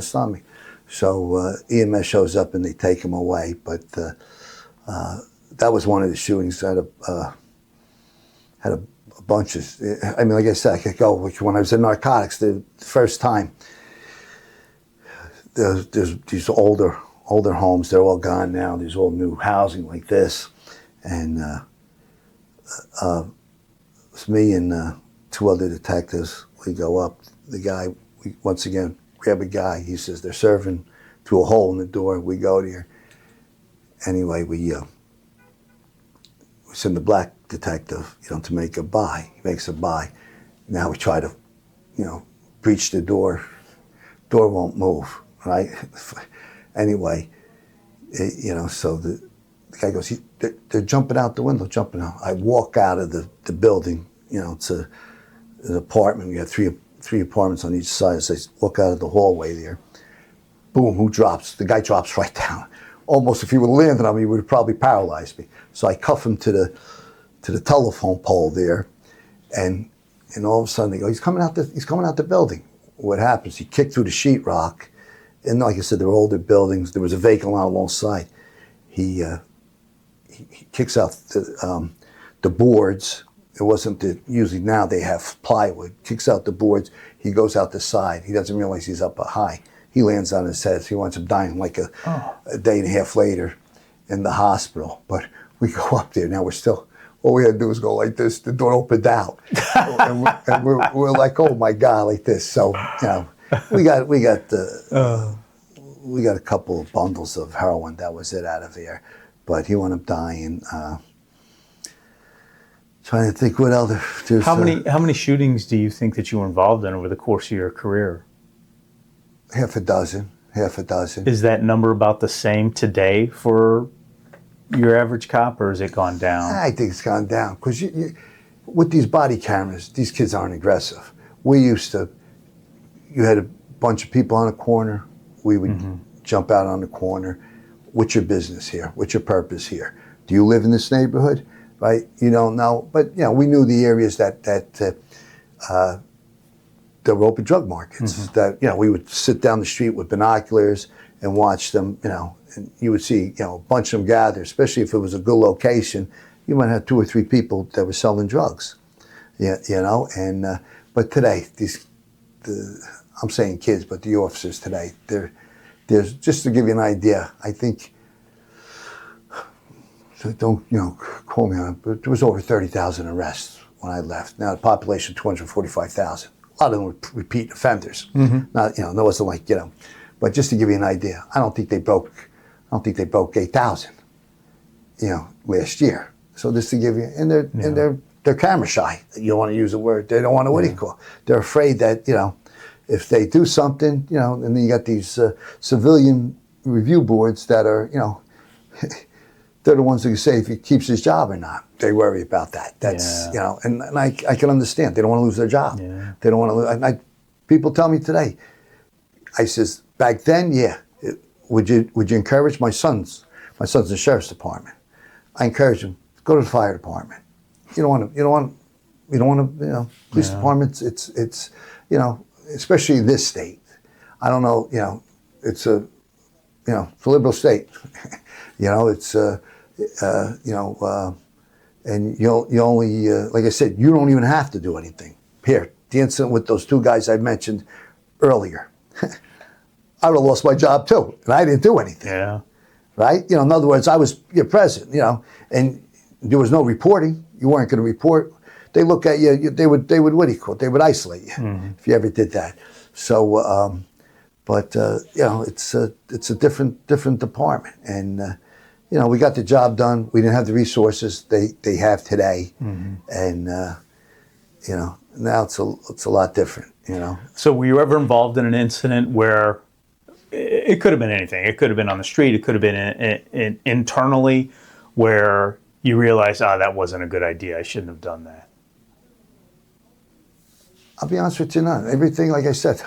S2: stomach. So EMS shows up, and they take him away. But that was one of the shootings that had a bunch of, like I said, I could go, when I was in Narcotics, the first time, there's these older homes, they're all gone now, there's all new housing like this, and it's me and 2 other detectives. We go up, the guy, we once again grab a guy, he says they're serving through a hole in the door. We go there. Anyway, we send the black detective, to make a buy. He makes a buy. Now we try to, breach the door. Door won't move, right? Anyway, so the guy goes, they're jumping out the window, jumping out. I walk out of the building, to an apartment. We had three apartments on each side. So I walk out of the hallway there. Boom, who drops? The guy drops right down. Almost, if he would have landed on me, he would have probably paralyzed me. So I cuff him to the telephone pole there, and all of a sudden they go, he's coming out the building. What happens? He kicked through the sheetrock, and like I said, there were older buildings. There was a vacant lot alongside. He kicks out the boards. It wasn't usually now they have plywood. Kicks out the boards. He goes out the side. He doesn't realize he's up high. He lands on his head. He winds up dying like a day and a half later in the hospital. But we go up there. Now we're still, all we had to do was go like this. The door opened out. and we're like, oh my God, like this. So, we got a couple of bundles of heroin. That was it out of there. But he wound up dying. Trying to think what other.
S1: How many shootings do you think that you were involved in over the course of your career?
S2: Half a dozen.
S1: Is that number about the same today for your average cop, or has it gone down?
S2: I think it's gone down, because with these body cameras, these kids aren't aggressive. You had a bunch of people on a corner, we would jump out on the corner. What's your business here? What's your purpose here? Do you live in this neighborhood? Right? You don't know. But, we knew the areas that there were open drug markets. That, we would sit down the street with binoculars and watch them, and you would see, a bunch of them gather, especially if it was a good location. You might have 2 or 3 people that were selling drugs, and, but today, I'm saying kids, but the officers today, there's, just to give you an idea, I think So don't, call me on it, but there was over 30,000 arrests when I left. Now the population, 245,000. A lot of them were repeat offenders. Not, there wasn't like, but just to give you an idea, I don't think they broke 8,000, last year. So just to give you, and they're camera shy. You don't want to use the word. They don't want to, what do you call? They're afraid that, if they do something, and then you got these civilian review boards that are, they're the ones who say if he keeps his job or not. They worry about that. That's, and I can understand. They don't want to lose their job.
S3: Yeah.
S2: They don't want to lose. People tell me today, I says, back then, would you encourage my son's in the sheriff's department? I encourage him, go to the fire department. You don't want to, police departments, it's, especially in this state. I don't know, it's a liberal state. It's, and you only, like I said, you don't even have to do anything. Here, the incident with those two guys I mentioned earlier. I would have lost my job too, and I didn't do anything.
S3: Yeah.
S2: Right? In other words, I was present, and there was no reporting. You weren't going to report. They look at you, they would what do you call it? They would isolate you if you ever did that. So, it's a different department, and we got the job done. We didn't have the resources they have today, and now it's a lot different.
S3: So were you ever involved in an incident where it could have been anything? It could have been on the street. It could have been internally, where you realize, that wasn't a good idea. I shouldn't have done that.
S2: I'll be honest with you, none. Everything, like I said,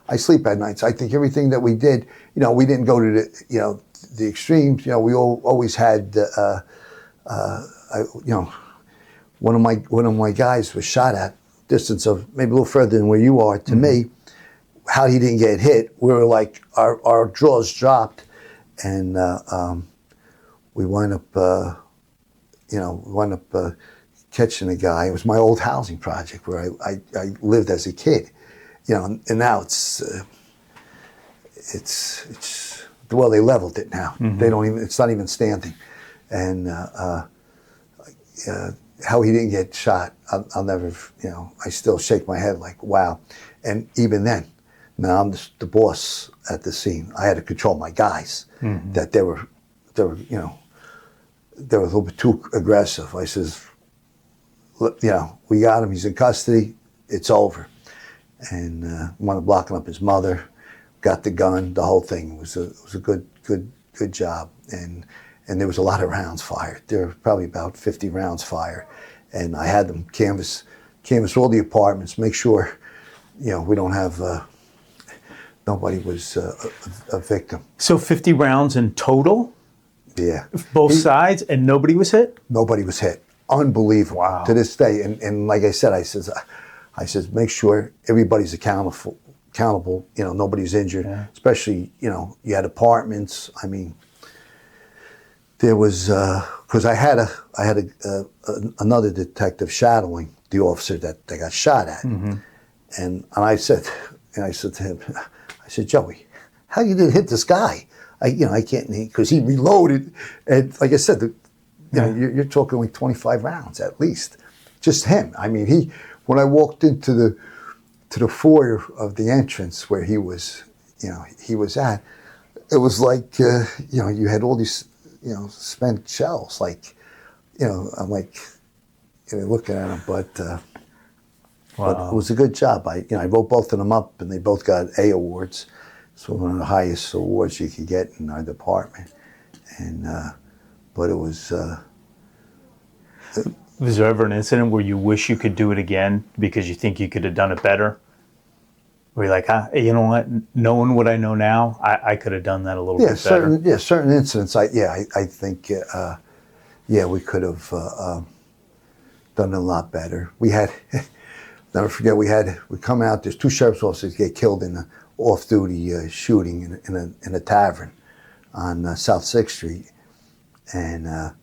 S2: I sleep at nights. I think everything that we did, we didn't go to the extremes. We always had, one of my guys was shot at distance of maybe a little further than where you are to me. How he didn't get hit, we were like, our jaws dropped, and we wound up, catching a guy. It was my old housing project where I lived as a kid, and now it's well, they leveled it now. They don't even, it's not even standing, and how he didn't get shot, I'll never, I still shake my head like, wow. And even then, now I'm the boss at the scene. I had to control my guys, that they were, they were a little bit too aggressive. I says, look, we got him. He's in custody. It's over. And wound up blocking up his mother, got the gun, the whole thing. It was a good job. And there was a lot of rounds fired. There were probably about 50 rounds fired. And I had them canvass all the apartments, make sure, we don't have, nobody was a victim.
S3: So 50 rounds in total?
S2: Yeah.
S3: Both sides, and nobody was hit?
S2: Nobody was hit. Unbelievable.
S3: Wow.
S2: To this day. And like I said, I says, make sure everybody's accountable, nobody's injured. Yeah. Especially, you had apartments. I mean, there was, because I had another detective shadowing the officer that they got shot at. And I said to him, I said, Joey, how you didn't hit this guy? I can't, because he reloaded. And like I said, you're talking like 25 rounds at least. Just him. I mean, when I walked into the foyer of the entrance where he was at, it was like, you had all these, spent shells. Like, I'm like, looking at him, but it was a good job. I wrote both of them up, and they both got A awards. So one of the highest awards you could get in our department. And, but it was...
S3: Was there ever an incident where you wish you could do it again because you think you could have done it better? Where you're like, you know what, knowing what I know now, I could have done that a little bit better.
S2: Certain incidents, I think, we could have done it a lot better. We had, never forget, we come out, there's 2 sheriff's officers get killed in an off-duty shooting in a tavern on South 6th Street. And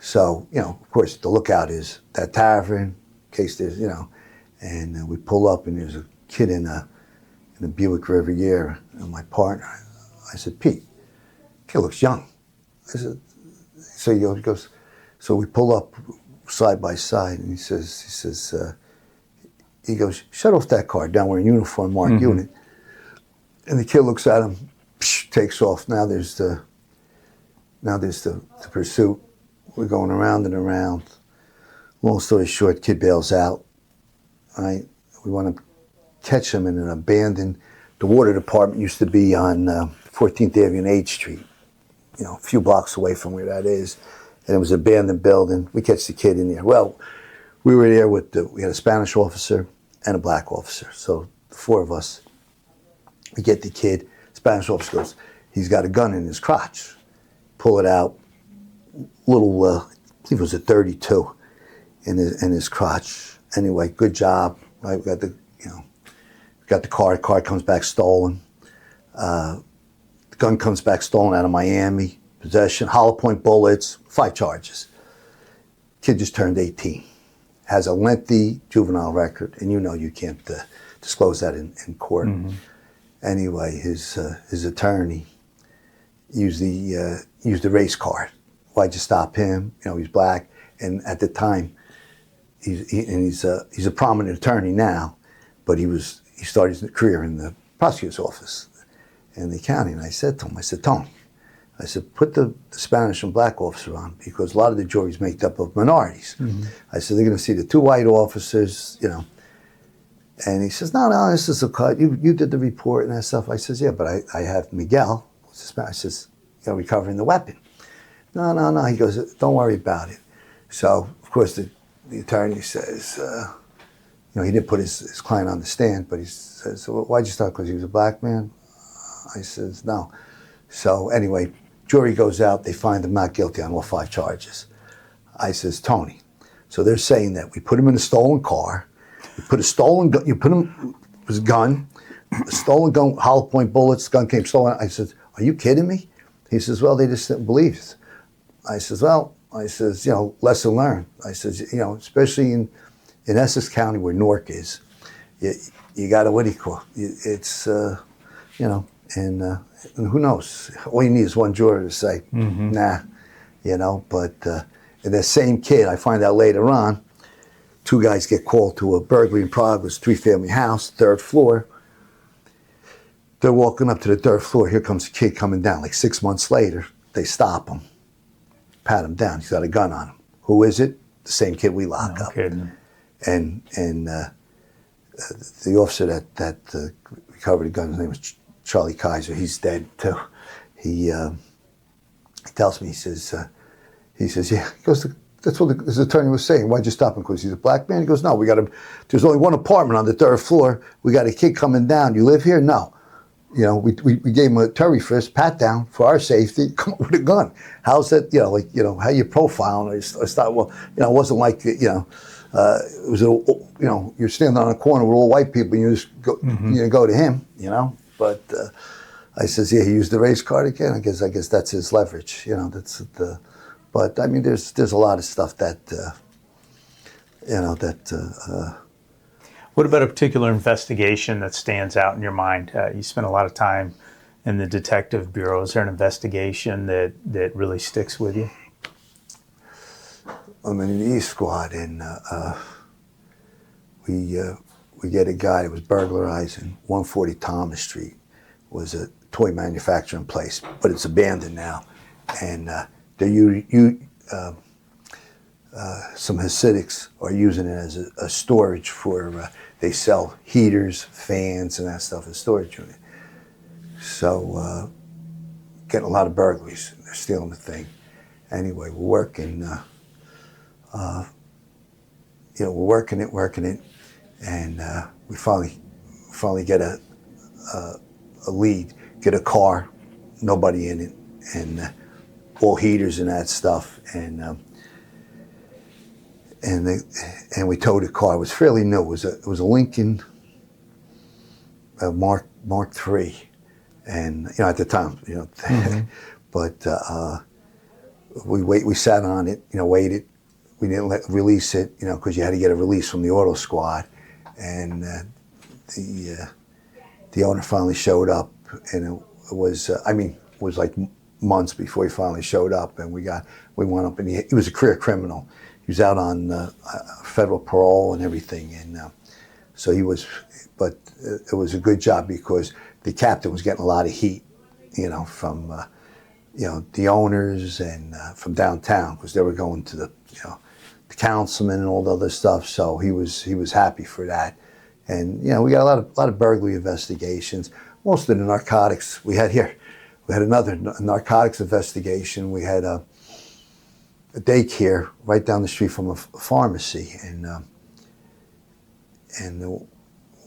S2: so, of course, the lookout is that tavern, in case there's, and we pull up and there's a kid in a Buick Riviera, and my partner, I said, Pete, kid looks young. I said, so he goes, So we pull up side by side, and he goes, shut off that car down. We're in uniform, marked unit. And the kid looks at him, takes off. Now there's the pursuit. We're going around and around. Long story short, kid bails out. Right? We want to catch him in an abandoned. The water department used to be on 14th Avenue and 8th Street, a few blocks away from where that is. And it was an abandoned building. We catch the kid in there. Well, we were there we had a Spanish officer and a black officer. So the four of us, we get the kid. Spanish officer goes, he's got a gun in his crotch. Pull it out. Little, I believe it was a 32 in his crotch. Anyway, good job. Right, we got the car. The car comes back stolen. The gun comes back stolen out of Miami. Possession, hollow point bullets, 5 charges. Kid just turned 18. Has a lengthy juvenile record, and you can't disclose that in court. Anyway, his attorney used the race card. Why'd you stop him? He's black, and at the time, he's a prominent attorney now, but he started his career in the prosecutor's office in the county. And I said to him, Tony, I said, put the Spanish and black officer on, because a lot of the jury's made up of minorities. I said, they're going to see the 2 white officers, And he says, no, this is a cut. You did the report and that stuff. I says, yeah, but I have Miguel. I says, recovering the weapon. No. He goes, don't worry about it. So, of course, the attorney says, he didn't put his client on the stand, but he says, so why'd you start? Because he was a black man? I says, no. So anyway, jury goes out. They find him not guilty on all 5 charges. I says, Tony, so they're saying that we put him in a stolen car. You put a stolen gun, his gun, a stolen gun, hollow point bullets, gun came stolen. I said, are you kidding me? He says, well, they just didn't believe it. I says, lesson learned. I says, especially in Essex County where Newark is, you got to, it's, and who knows? All you need is one juror to say, nah, but, and that same kid, I find out later on, 2 guys get called to a burglary in progress, 3-family house, 3rd floor. They're walking up to the 3rd floor. Here comes a kid coming down. Like 6 months later, they stop him, pat him down. He's got a gun on him. Who is it? The same kid we lock up.
S3: Kidding.
S2: And the officer that recovered the gun, his name was Charlie Kaiser. He's dead too. He tells me, he says, yeah. He goes, that's what his attorney was saying. Why'd you stop him? Because he's a black man? He goes, no, there's only one apartment on the 3rd floor. We got a kid coming down. You live here? No. We gave him a Terry frisk, pat down for our safety, come up with a gun. How's that, how you profile? I thought, well, it wasn't like, it was, you're standing on a corner with all white people and you just go, go to him, But I says, yeah, he used the race card again. I guess that's his leverage, that's the. But I mean, there's a lot of stuff that,
S3: What about a particular investigation that stands out in your mind? You spent a lot of time in the detective bureau. Is there an investigation that really sticks with you?
S2: I'm in the East Squad, and we get a guy that was burglarizing 140 Thomas Street. Was a toy manufacturing place, but it's abandoned now, and some Hasidics are using it as a storage for. They sell heaters, fans, and that stuff in storage unit. So getting a lot of burglaries. They're stealing the thing. Anyway, we're working. We're working it, and we finally get a lead. Get a car, nobody in it, and all heaters and that stuff, and we towed the car. It was fairly new. It was a Lincoln Mark III, and at the time, but we sat on it, waited. We didn't release it, because you had to get a release from the auto squad, and the owner finally showed up, and it was like months before he finally showed up, and we went up, and he was a career criminal. He was out on federal parole and everything, and so he was. But it was a good job because the captain was getting a lot of heat, from the owners and from downtown, because they were going to the councilman and all the other stuff. So he was happy for that, and we got a lot of burglary investigations. Most of the narcotics we had here. We had another narcotics investigation. We had a daycare right down the street from a pharmacy, and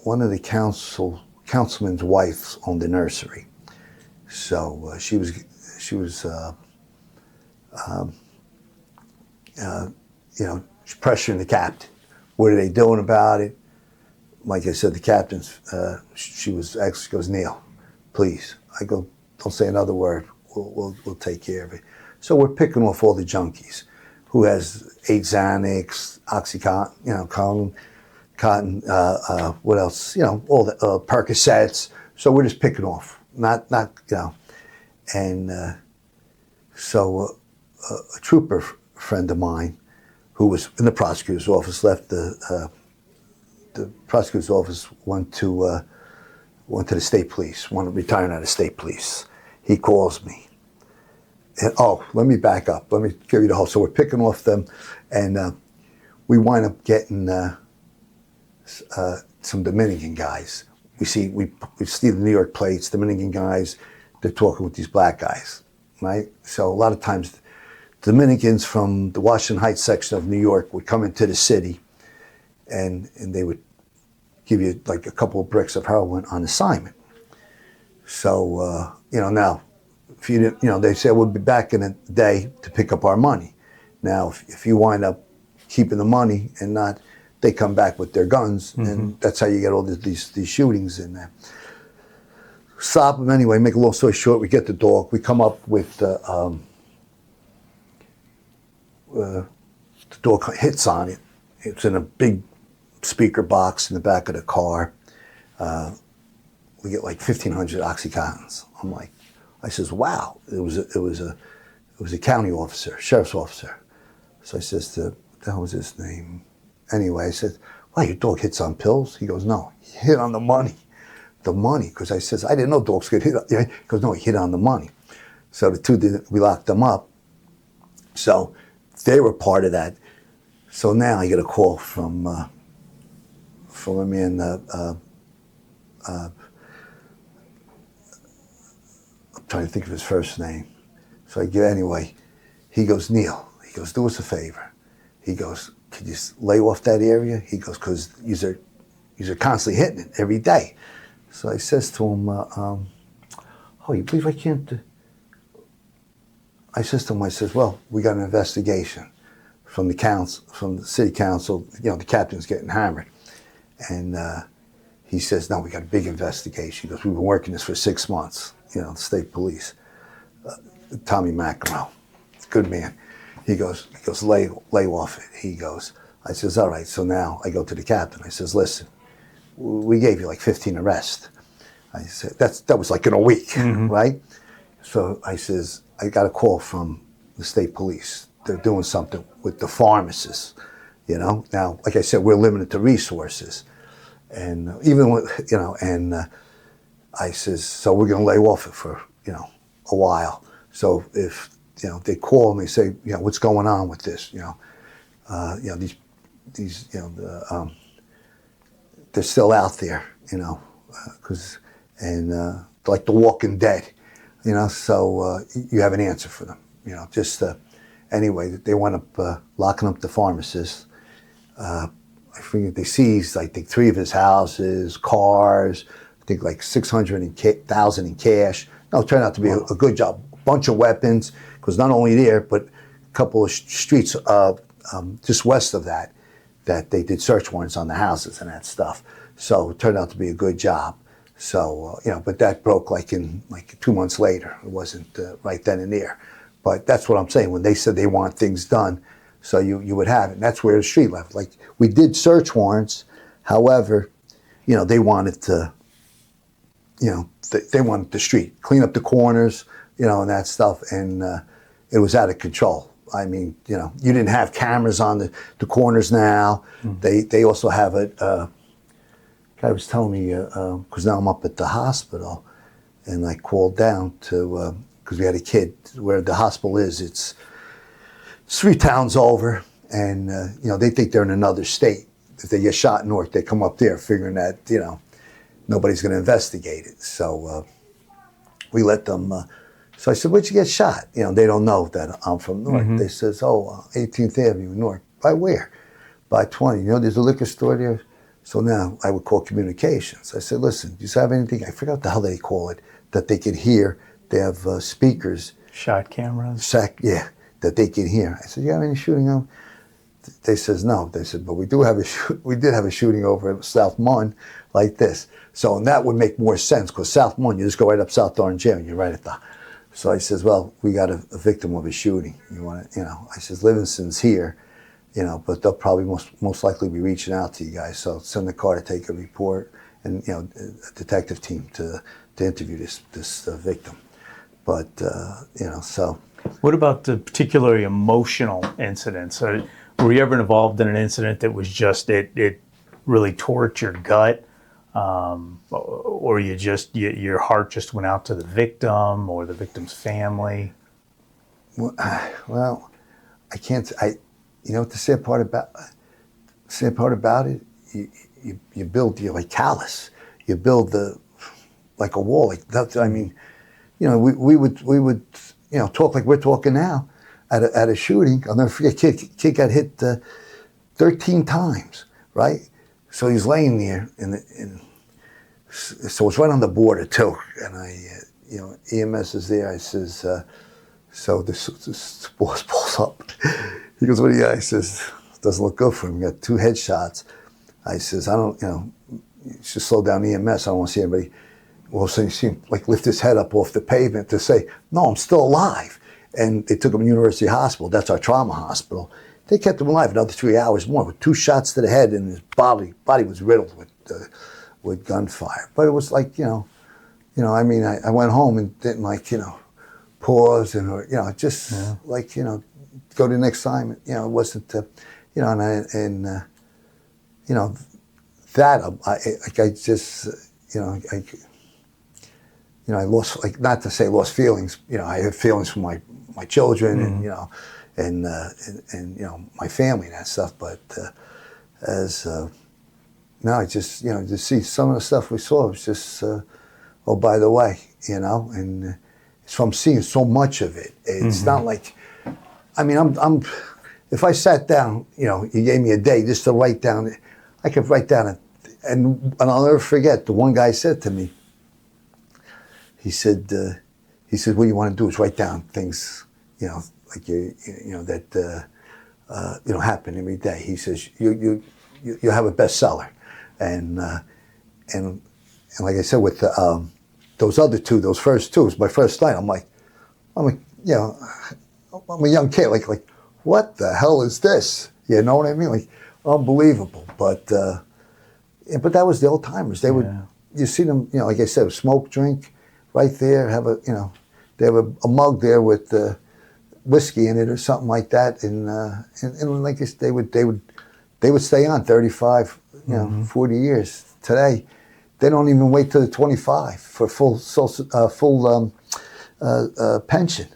S2: one of the councilman's wives owned the nursery. So she was pressuring the captain. What are they doing about it? Like I said, the captain's, she goes, Neil, please. I go, don't say another word. We'll take care of it. So we're picking off all the junkies. Who has 8 Xanax, Oxycontin, what else? All the Percocets. So we're just picking off, not. And so a trooper friend of mine, who was in the prosecutor's office, left the prosecutor's office, went to the state police, retiring out of state police. He calls me. And, let me back up. Let me give you the whole. So we're picking off them, and we wind up getting some Dominican guys. We see the New York plates, Dominican guys. They're talking with these black guys, right? So a lot of times, Dominicans from the Washington Heights section of New York would come into the city, and they would give you like a couple of bricks of heroin on assignment. So now. If you didn't, they said we'll be back in a day to pick up our money. Now, if you wind up keeping the money and not, they come back with their guns, and that's how you get all these shootings in there. Stop them anyway. Make a long story short, we get the dog. We come up with the dog hits on it. It's in a big speaker box in the back of the car. We get like 1,500 Oxycontins. I says, wow, it was a county officer, sheriff's officer. So I says, what the hell was his name? Anyway, I said, wow, your dog hits on pills? He goes, no, he hit on the money. The money, because I says, I didn't know dogs could hit. He goes, no, he hit on the money. So the two we locked them up. So they were part of that. So now I get a call from a man, trying to think of his first name. So anyway, he goes, Neil, he goes, do us a favor. He goes, could you lay off that area? He goes, because you're constantly hitting it every day. So I says to him, you believe I can't? I says to him, well, we got an investigation from the city council. The captain's getting hammered. And he says, no, we got a big investigation. He goes, we've been working this for 6 months. The state police, Tommy McEnroe, good man. He goes, lay off it. He goes, I says, all right. So now I go to the captain. I says, listen, we gave you like 15 arrests. I said, that was like in a week, right? So I says, I got a call from the state police. They're doing something with the pharmacists, Now, like I said, we're limited to resources. And even with, I says, so we're going to lay off it for, a while. So if, they call and they say, what's going on with this, these, they're still out there, like The Walking Dead, so you have an answer for them, anyway, they went up locking up the pharmacists. I figured they seized, I think, 3 of his houses, cars, I think like $600,000 in cash. No, it turned out to be a good job. A bunch of weapons, because not only there, but a couple of streets just west of that they did search warrants on the houses and that stuff. So it turned out to be a good job. So, but that broke like 2 months later. It wasn't right then and there. But that's what I'm saying. When they said they want things done, so you would have it. And that's where the street left. Like, we did search warrants. However, they wanted to, they wanted the street, clean up the corners, and that stuff, and it was out of control. I mean, you didn't have cameras on the corners now. They also have it. Guy was telling me, because now I'm up at the hospital, and I called down to, because we had a kid where the hospital is. It's 3 towns over, and they think they're in another state. If they get shot in Newark, they come up there figuring that nobody's going to investigate it. So we let them. So I said, "Where'd you get shot?" They don't know that I'm from Newark. They says, "Oh, 18th Avenue, Newark." By where? By 20. There's a liquor store there. So now I would call communications. I said, "Listen, do you have anything?" I forgot what the hell they call it, that they could hear. They have speakers.
S3: Shot cameras.
S2: That they can hear. I said, "You have any shooting on?" They says no. They said, "But we did have a shooting over at South Mon, like this." So and that would make more sense because South Mon, you just go right up South Orange Avenue, you're right at the. So I says, "Well, we got a victim of a shooting. You want to, I says Livingston's here, but they'll probably most likely be reaching out to you guys. So send the car to take a report and a detective team to interview this victim." But so.
S3: What about the particularly emotional incidents? Were you ever involved in an incident that was just it really tore at your gut, or your heart just went out to the victim or the victim's family?
S2: Well, I can't. The sad part about it, you build. You're like callous. You build like a wall. Like that. I mean, we would. Talk like we're talking now at a shooting. I'll never forget, kid got hit 13 times, right? So he's laying there, so it's right on the border too. And EMS is there. I says, so this boss pulls up. He goes, "What do you got?" I says, "Doesn't look good for him. We got 2 headshots." I says, "I don't, you should slow down EMS. I don't want to see anybody." Well, so you see him like lift his head up off the pavement to say, "No, I'm still alive." And they took him to University Hospital. That's our trauma hospital. They kept him alive another 3 hours more with 2 shots to the head, and his body was riddled with gunfire. But it was like, I mean, I went home and didn't pause and go to the next time. It wasn't, I lost, not to say lost feelings. I had feelings for my children and my family and that stuff. But now I just to see some of the stuff we saw was just by the way, and so I'm seeing so much of it. It's not like, I mean, I'm if I sat down, you gave me a day just to write down, I could write down and I'll never forget the one guy said to me. He said, "What you want to do is write down things, like that happen every day." He says, "You have a bestseller," and like I said with those other 2, those first 2, it was my first night. I'm a young kid, like what the hell is this? You know what I mean? Like unbelievable. But that was the old timers. They would you see them, like I said, smoke, drink. Right there, they have a mug there with whiskey in it or something like that, and like this, they would stay on 35, 40 years. Today, they don't even wait till the 25 for full pension.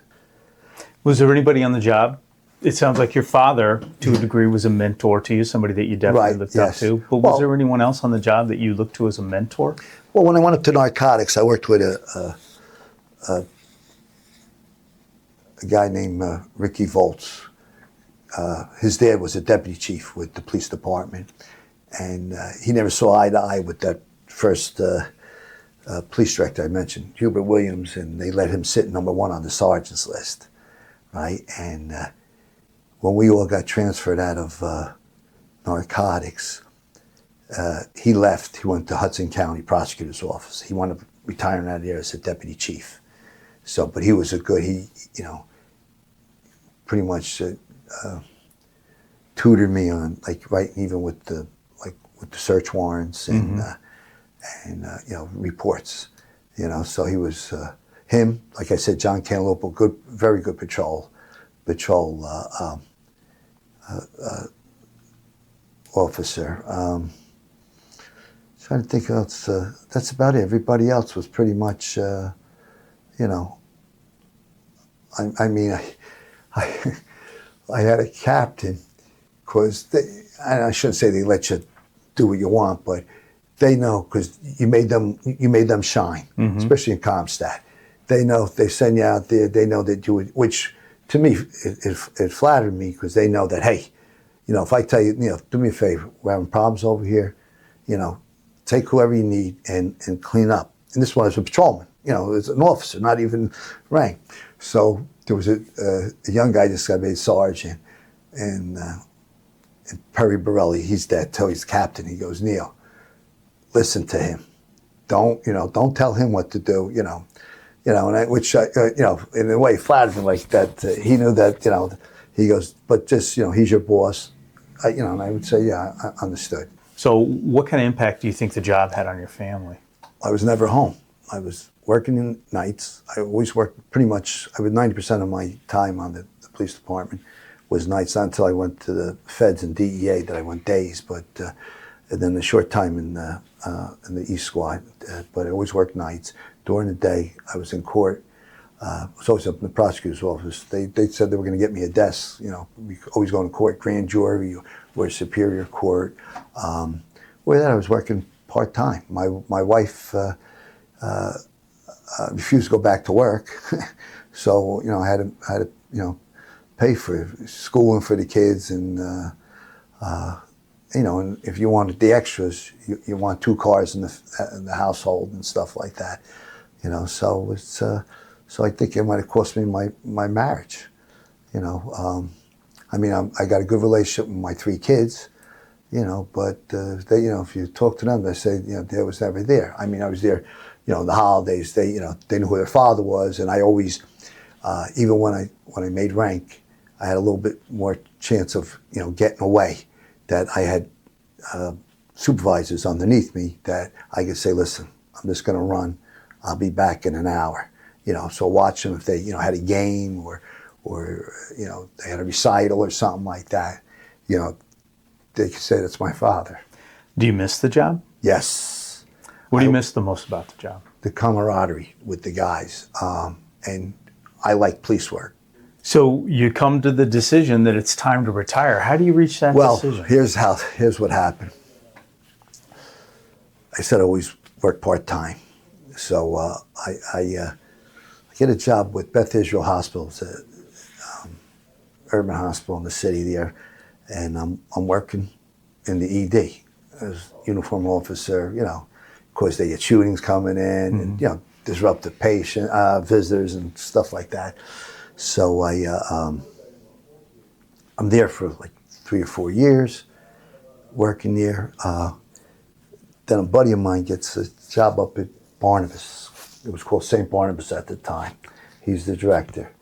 S3: Was there anybody on the job? It sounds like your father, to a degree, was a mentor to you, somebody that you definitely looked up to. But was there anyone else on the job that you looked to as a mentor?
S2: Well, when I went up to Narcotics, I worked with a guy named Ricky Volts. His dad was a deputy chief with the police department, and he never saw eye to eye with that first police director I mentioned, Hubert Williams, and they let him sit number 1 on the sergeant's list, right? And when we all got transferred out of Narcotics, he left. He went to Hudson County Prosecutor's office. He wanted to retire out of there as a deputy chief. So, but he was pretty much tutored me on even with the search warrants and reports. So he was him, like I said, John Cantaloupe, good, very good patrol officer. Trying to think else. That's about it. Everybody else was pretty much, you know. I mean, I had a captain, because I shouldn't say they let you do what you want, but they know, because you made them shine, especially in Comstat. They know if they send you out there, they know they do it, which to me it flattered me, because they know that, hey, you know, if I tell you, you know, do me a favor, we're having problems over here, you know, take whoever you need and clean up. And this one was a patrolman, you know, it was an officer, not even rank. So there was a young guy, this guy made sergeant, and Perry Borelli, he's dead, till he's captain. He goes, Neil, listen to him. Don't tell him what to do, you know, and which you know, in a way flattered me, like that. He knew that, you know, he goes, but just, you know, he's your boss, you know, and I would say, yeah, I understood.
S3: So what kind of impact do you think the job had on your family?
S2: I was never home. I was working in nights. I always worked pretty much, I was 90% of my time on the police department was nights, not until I went to the feds and DEA that I went days, but and then a short time in the East Squad, but I always worked nights. During the day, I was in court. I was always up in the prosecutor's office. They said they were going to get me a desk. You know, we always go to court, grand jury or superior court. With that, I was working part-time. My wife refused to go back to work, so, you know, I had to you know, pay for schooling for the kids, and you know, and if you wanted the extras, you want 2 cars in the household and stuff like that, you know. So it's so I think it might have cost me my marriage, you know. I mean, I got a good relationship with my 3 kids, you know, but they, you know, if you talk to them, they say, you know, they was never there. I mean, I was there, you know, the holidays. They, you know, they knew who their father was, and I always, even when I made rank, I had a little bit more chance of, you know, getting away. That I had supervisors underneath me that I could say, listen, I'm just going to run. I'll be back in an hour. You know, so watch them if they, you know, had a game or you know, they had a recital or something like that. You know, they could say, that's my father.
S3: Do you miss the job?
S2: Yes.
S3: What do you miss the most about the job?
S2: The camaraderie with the guys. And I like police work.
S3: So you come to the decision that it's time to retire. How do you reach that decision?
S2: Well, here's what happened. I said I always work part-time. So I get a job with Beth Israel Hospital. It's a urban hospital in the city there. And I'm working in the ED as uniform officer, you know. Of course, they get shootings coming in and, you know, disrupt the patient, visitors and stuff like that. So I'm there for like 3 or 4 years, working there. Then a buddy of mine gets a job up at Barnabas. It was called St. Barnabas at the time. He's the director.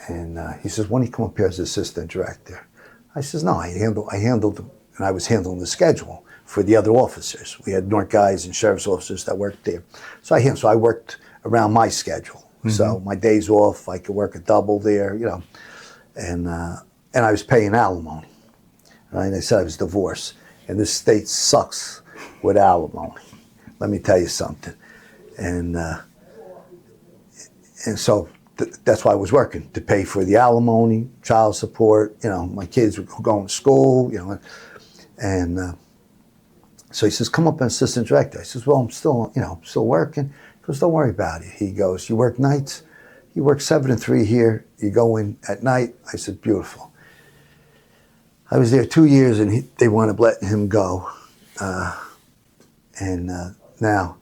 S2: And he says, why don't you come up here as assistant director? I says, no, I handled, and I was handling the schedule for the other officers. We had Newark guys and sheriff's officers that worked there. So I worked around my schedule. So my days off, I could work a double there, you know, and I was paying alimony. Right? And I said I was divorced, and this state sucks with alimony. Let me tell you something, and so that's why I was working, to pay for the alimony, child support. You know, my kids were going to school, you know, and so he says, come up as assistant director. I says, well, I'm still, you know, still working. He goes, don't worry about it. He goes, you work nights? You work 7 to 3 here. You go in at night? I said, beautiful. I was there 2 years, and they wound up letting him go. Now,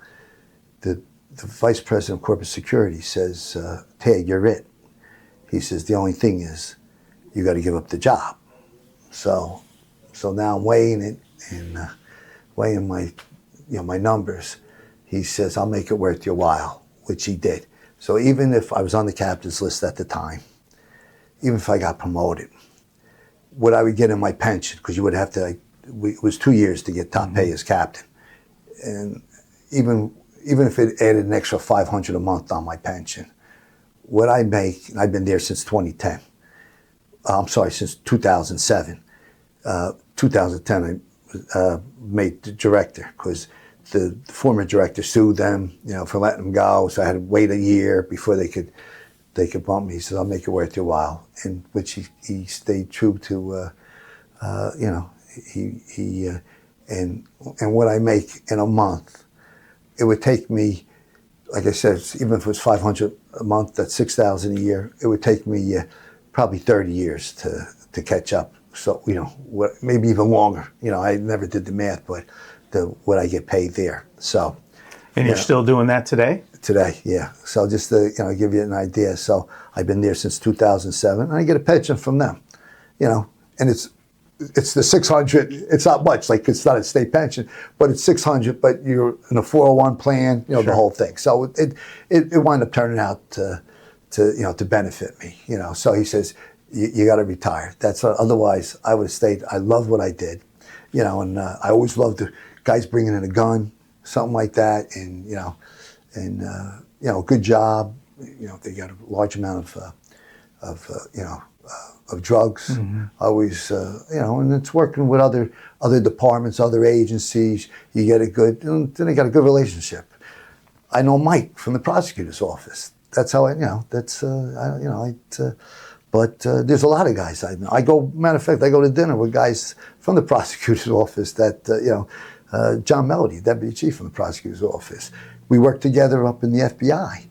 S2: the vice president of corporate security says, Tag, you're it. He says, the only thing is, you got to give up the job. So now I'm weighing it and weighing my numbers. He says, I'll make it worth your while, which he did. So even if I was on the captain's list at the time, even if I got promoted, what I would get in my pension, because you would have to, it was 2 years to get top pay as captain. And even even if it added an extra $500 a month on my pension, what I make, and I've been there since 2010. I'm sorry, since 2007. 2010, I made the director because the former director sued them, for letting them go. So I had to wait a year before they could bump me. He said, "I'll make it worth your while," and which he stayed true to. And what I make in a month, it would take me, like I said, even if it was $500 a month, that's $6,000 a year. It would take me probably 30 years to catch up. So maybe even longer. I never did the math, but what I get paid there. So.
S3: And you're still doing that today?
S2: Today, yeah. So just to give you an idea. So I've been there since 2007, and I get a pension from them. And it's the 600. It's not much, like it's not a state pension, but it's 600. But you're in a 401 plan,
S3: Sure.
S2: The whole thing. So it wound up turning out to benefit me. So he says you got to retire. That's otherwise I would have stayed. I loved what I did, and I always loved the guys bringing in a gun, something like that, and good job. They got a large amount of drugs.
S3: Mm-hmm.
S2: Always, and it's working with other departments, other agencies. You get then they got a good relationship. I know Mike from the prosecutor's office. That's how but there's a lot of guys I know. Matter of fact, I go to dinner with guys from the prosecutor's office that, John Melody, deputy chief from the prosecutor's office. We worked together up in the FBI,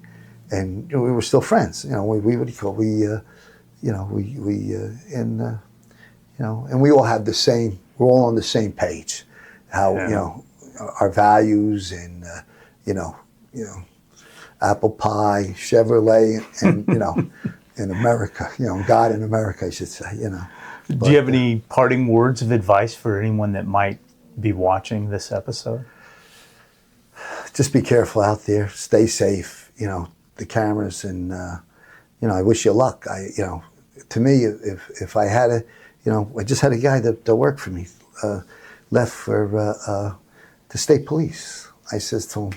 S2: and we were still friends. And we all have we're all on the same page. How, our values and, apple pie, Chevrolet, and, in America, God in America, I should say,
S3: Do you have any parting words of advice for anyone that might be watching this episode?
S2: Just be careful out there. Stay safe. The cameras, and I wish you luck. To me, if I had I just had a guy that worked for me, left for the state police. I says to him,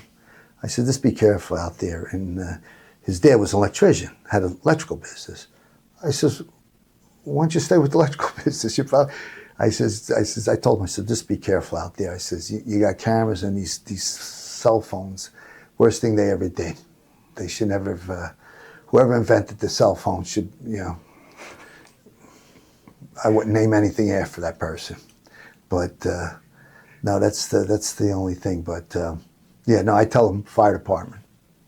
S2: just be careful out there. And his dad was an electrician, had an electrical business. I says, why don't you stay with the electrical business? I told him, just be careful out there. I says, you got cameras and these cell phones, worst thing they ever did. They should never have, whoever invented the cell phone should, I wouldn't name anything after that person. But no, that's the only thing. But I tell them fire department.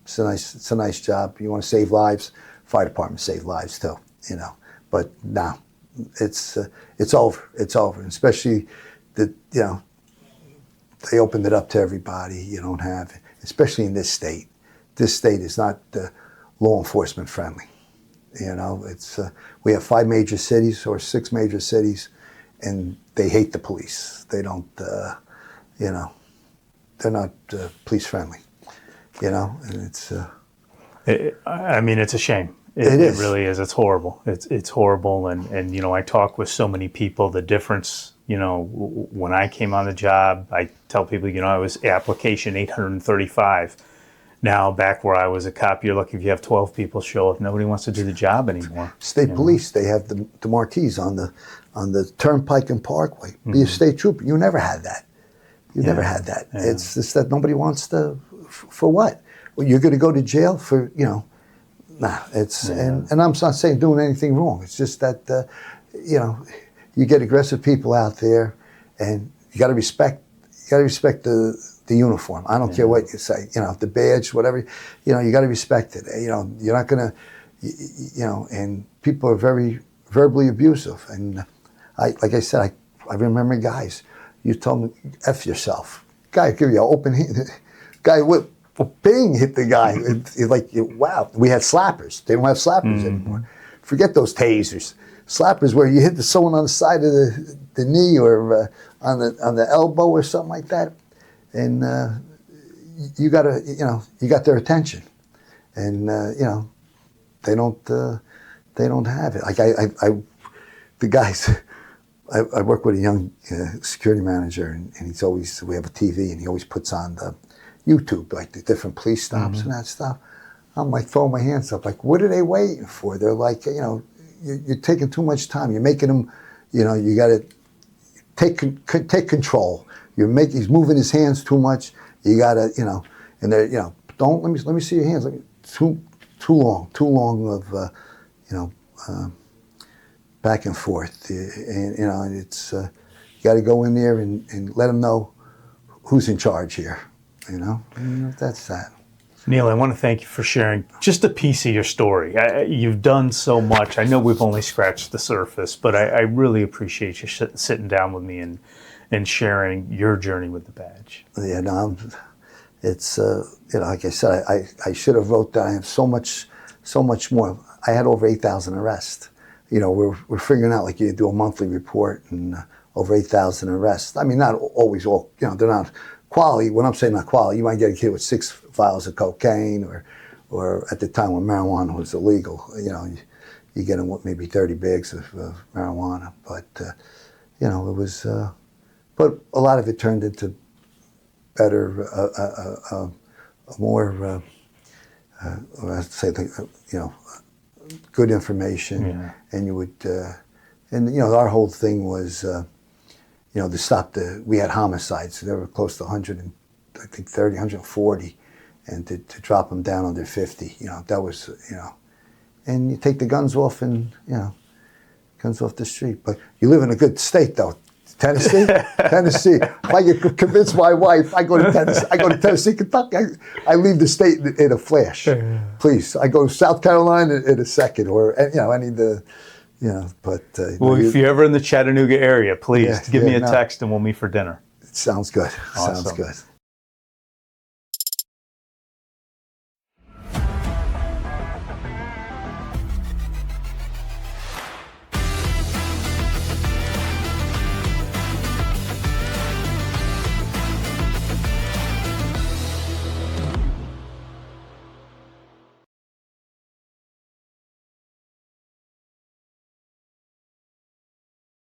S2: It's a nice job. You want to save lives, fire department save lives too, But no, it's over. It's over. And especially they opened it up to everybody. You don't have, especially in this state. This state is not law enforcement friendly. It's we have 5 major cities or 6 major cities, and they hate the police. They don't, they're not police friendly. And it's.
S3: It's a shame.
S2: It is.
S3: It really is. It's horrible. It's horrible. And I talk with so many people. The difference, when I came on the job, I tell people, I was application 835. Now, back where I was a cop, you're lucky if you have 12 people show up. Nobody wants to do the job anymore.
S2: State police, they have the marquees on the Turnpike and Parkway. Mm-hmm. Be a state trooper. You never had that. Never had that. Yeah. It's just that nobody wants to. For what? Well, you're going to go to jail for, nah. It's and I'm not saying doing anything wrong. It's just that, you get aggressive people out there, and you got to respect. You got to respect the uniform. I don't care what you say. The badge, whatever. You got to respect it. You're not going to, and people are very verbally abusive. And like I said, I remember guys. You told me, F yourself. Guy give you an open hand. Guy with bang hit the guy. It's like, wow. We had slappers. They don't have slappers anymore. Forget those tasers. Slappers where you hit someone on the side of the knee or on the elbow or something like that, and you got their attention, and they don't have it. Like the guys. I work with a young security manager, and he's always, we have a TV, and he always puts on YouTube, like the different police stops and that stuff. I'm like throwing my hands up, like, what are they waiting for? They're like, you're taking too much time. You're making them, you got to take control. He's moving his hands too much. You got to, and they're, don't let me see your hands. Too long of, back and forth. And it's you got to go in there and let them know who's in charge here. That's that.
S3: Neil, I want to thank you for sharing just a piece of your story. You've done so much. I know we've only scratched the surface, but I really appreciate you sitting down with me and sharing your journey with the badge.
S2: Yeah, no, it's like I said, I should have wrote down. I have so much more. I had over 8,000 arrests. We're figuring out, like, you do a monthly report and over 8,000 arrests. I mean, not always all. They're not quality. When I'm saying not quality, you might get a kid with 6 vials of cocaine, or at the time when marijuana was illegal, you get them with maybe 30 bags of marijuana. But it was. But a lot of it turned into better, more, I'd say, good information.
S3: Yeah.
S2: And you would, our whole thing was, to stop we had homicides. There were close to 140, and to drop them down under 50, that was, and you take the guns off guns off the street. But you live in a good state, though. Tennessee. If I could convince my wife, I go to Tennessee, Kentucky. I leave the state in a flash. Please, I go to South Carolina in a second, or I need to, But
S3: well, if you're ever in the Chattanooga area, please give me a text and we'll meet for dinner.
S2: Sounds good.
S3: Awesome.
S2: Sounds good.